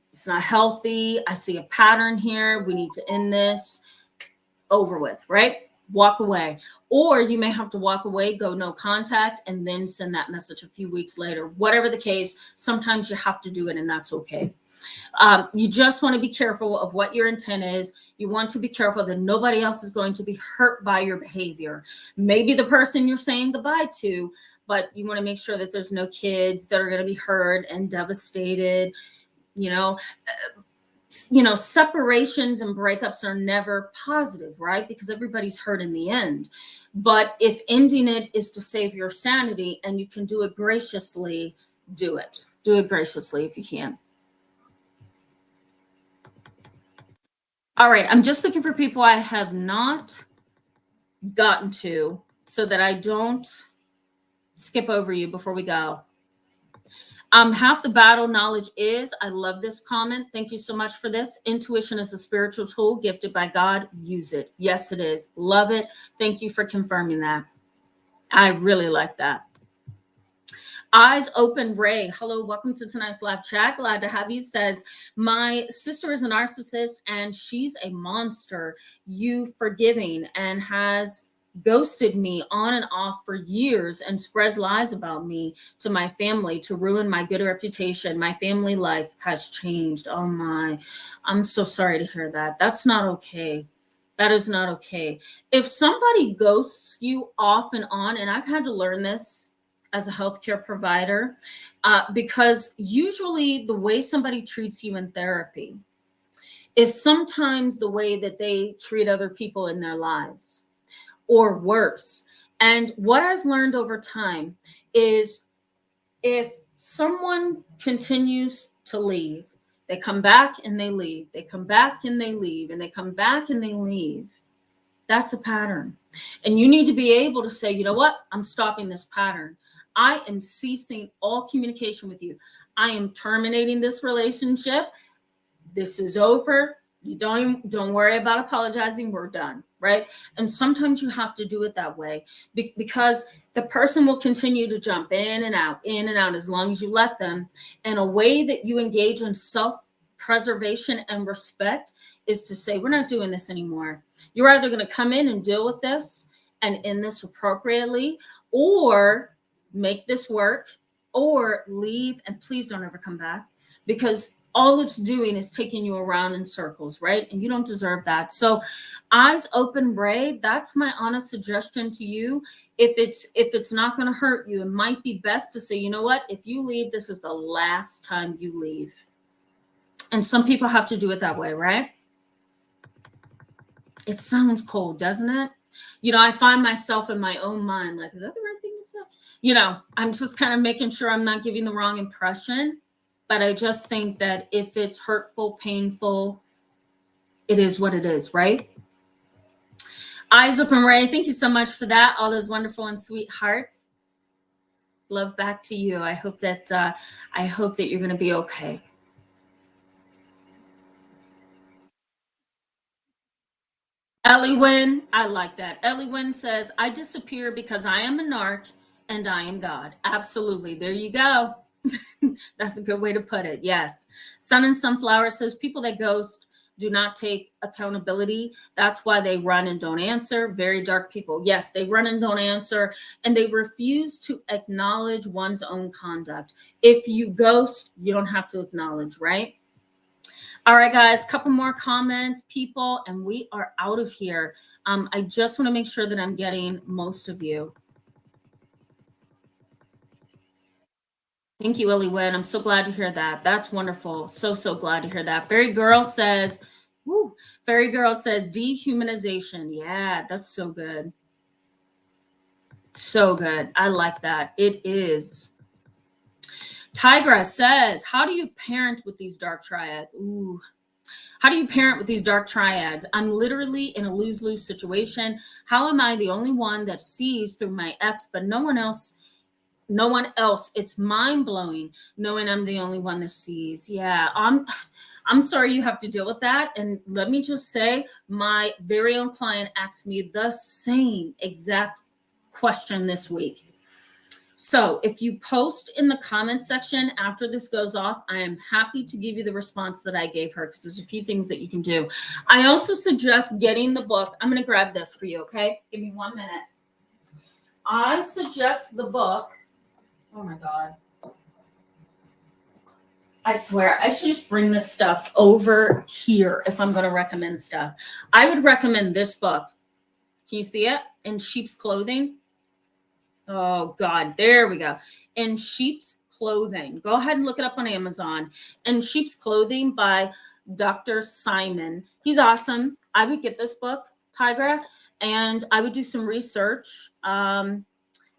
It's not healthy. I see a pattern here. We need to end this. Over with, right? Walk away. Or you may have to walk away, go no contact, and then send that message a few weeks later. Whatever the case, sometimes you have to do it, and that's okay. You just want to be careful of what your intent is. You want to be careful that nobody else is going to be hurt by your behavior. Maybe the person you're saying goodbye to, but you want to make sure that there's no kids that are going to be hurt and devastated. Separations and breakups are never positive, right? Because everybody's hurt in the end. But if ending it is to save your sanity and you can do it graciously, do it. Do it graciously if you can. All right, I'm just looking for people I have not gotten to so that I don't skip over you before we go. Half the battle knowledge is, I love this comment. Thank you so much for this. Intuition is a spiritual tool gifted by God. Use it. Yes, it is. Love it. Thank you for confirming that. I really like that. Eyes Open Ray. Hello, welcome to tonight's live chat. Glad to have you. Says, my sister is a narcissist and she's a monster. You forgiving and has ghosted me on and off for years and spreads lies about me to my family to ruin my good reputation. My family life has changed. Oh my, I'm so sorry to hear that. That's not okay. That is not okay. If somebody ghosts you off and on, and I've had to learn this as a healthcare provider, because usually the way somebody treats you in therapy is sometimes the way that they treat other people in their lives, or worse. And what I've learned over time is if someone continues to leave, they come back and they leave, they come back and they leave, and they come back and they leave, that's a pattern. And you need to be able to say, you know what? I'm stopping this pattern. I am ceasing all communication with you. I am terminating this relationship. This is over. You don't worry about apologizing. We're done, right? And sometimes you have to do it that way because the person will continue to jump in and out as long as you let them. And a way that you engage in self-preservation and respect is to say, we're not doing this anymore. You're either going to come in and deal with this and end this appropriately, or make this work, or leave and please don't ever come back, because all it's doing is taking you around in circles, right? And you don't deserve that. So Eyes Open Ray, that's my honest suggestion to you. If it's not going to hurt you, it might be best to say, you know what? If you leave, this is the last time you leave. And some people have to do it that way, right? It sounds cold, doesn't it? I find myself in my own mind, like, is that the right thing to say? I'm just kind of making sure I'm not giving the wrong impression. But I just think that if it's hurtful, painful, it is what it is, right? Eyes Open Ray, thank you so much for that. All those wonderful and sweet hearts. Love back to you. I hope that you're going to be okay. Ellie Wynn, I like that. Ellie Wynn says, I disappear because I am a narc and I am God. Absolutely. There you go. That's a good way to put it. Yes. Sun and Sunflower says people that ghost do not take accountability. That's why they run and don't answer. Very dark people. Yes, they run and don't answer, and they refuse to acknowledge one's own conduct. If you ghost, you don't have to acknowledge, right? All right, guys, couple more comments, people, and we are out of here. I just want to make sure that I'm getting most of you. Thank you, Ellie Wynn. I'm so glad to hear that. That's wonderful. So glad to hear that. Fairy Girl says, woo, Fairy Girl says dehumanization. Yeah, that's so good. So good. I like that. It is. Tigra says, how do you parent with these dark triads? Ooh. How do you parent with these dark triads? I'm literally in a lose-lose situation. How am I the only one that sees through my ex, but no one else? No one else. It's mind-blowing knowing I'm the only one that sees. Yeah, I'm sorry you have to deal with that. And let me just say, my very own client asked me the same exact question this week. So if you post in the comment section after this goes off, I am happy to give you the response that I gave her, because there's a few things that you can do. I also suggest getting the book. I'm going to grab this for you, okay? Give me 1 minute. I suggest the book. Oh my God. I swear, I should just bring this stuff over here if I'm going to recommend stuff. I would recommend this book. Can you see it? In Sheep's Clothing. Oh God, there we go. In Sheep's Clothing. Go ahead and look it up on Amazon. In Sheep's Clothing by Dr. Simon. He's awesome. I would get this book, Tigra, and I would do some research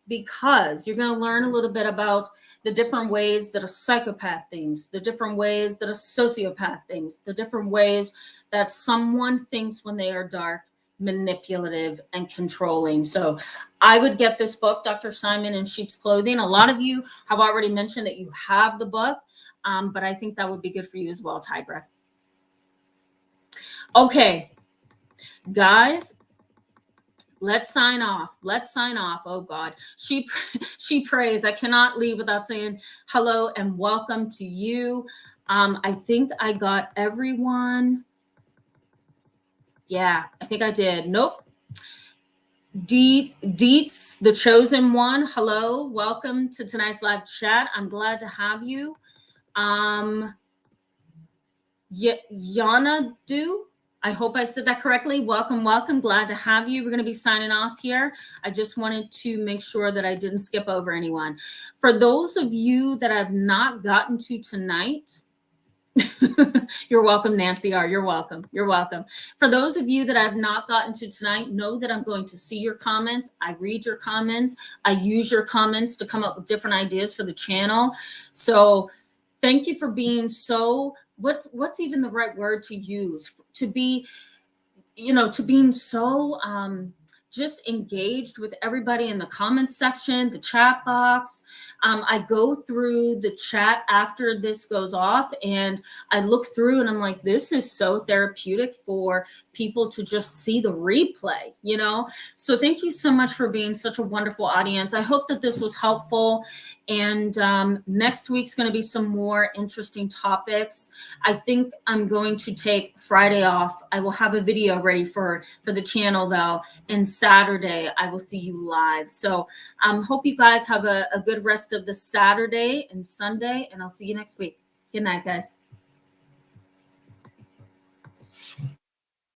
because you're going to learn a little bit about the different ways that a psychopath thinks, the different ways that a sociopath thinks, the different ways that someone thinks when they are dark, manipulative, and controlling. So I would get this book, Dr. Simon in Sheep's Clothing. A lot of you have already mentioned that you have the book, but I think that would be good for you as well, Tigra. Okay, guys, let's sign off. Let's sign off. Oh God, she prays. I cannot leave without saying hello and welcome to you. I think I got everyone. Yeah, I think I did. Nope. Deets, the chosen one. Hello, welcome to tonight's live chat. I'm glad to have you. Yana Do. I hope I said that correctly. Welcome. Glad to have you. We're going to be signing off here. I just wanted to make sure that I didn't skip over anyone. For those of you that I've not gotten to tonight, you're welcome, Nancy R. You're welcome. For those of you that I've not gotten to tonight, know that I'm going to see your comments. I read your comments. I use your comments to come up with different ideas for the channel. So thank you for being so, what's even the right word to use? To be, to being so just engaged with everybody in the comments section, the chat box. I go through the chat after this goes off and I look through and I'm like, this is so therapeutic for people to just see the replay, So thank you so much for being such a wonderful audience. I hope that this was helpful. And next week's going to be some more interesting topics. I think I'm going to take Friday off. I will have a video ready for the channel though. And Saturday, I will see you live. So hope you guys have a good rest of the Saturday and Sunday, and I'll see you next week. Good night, guys.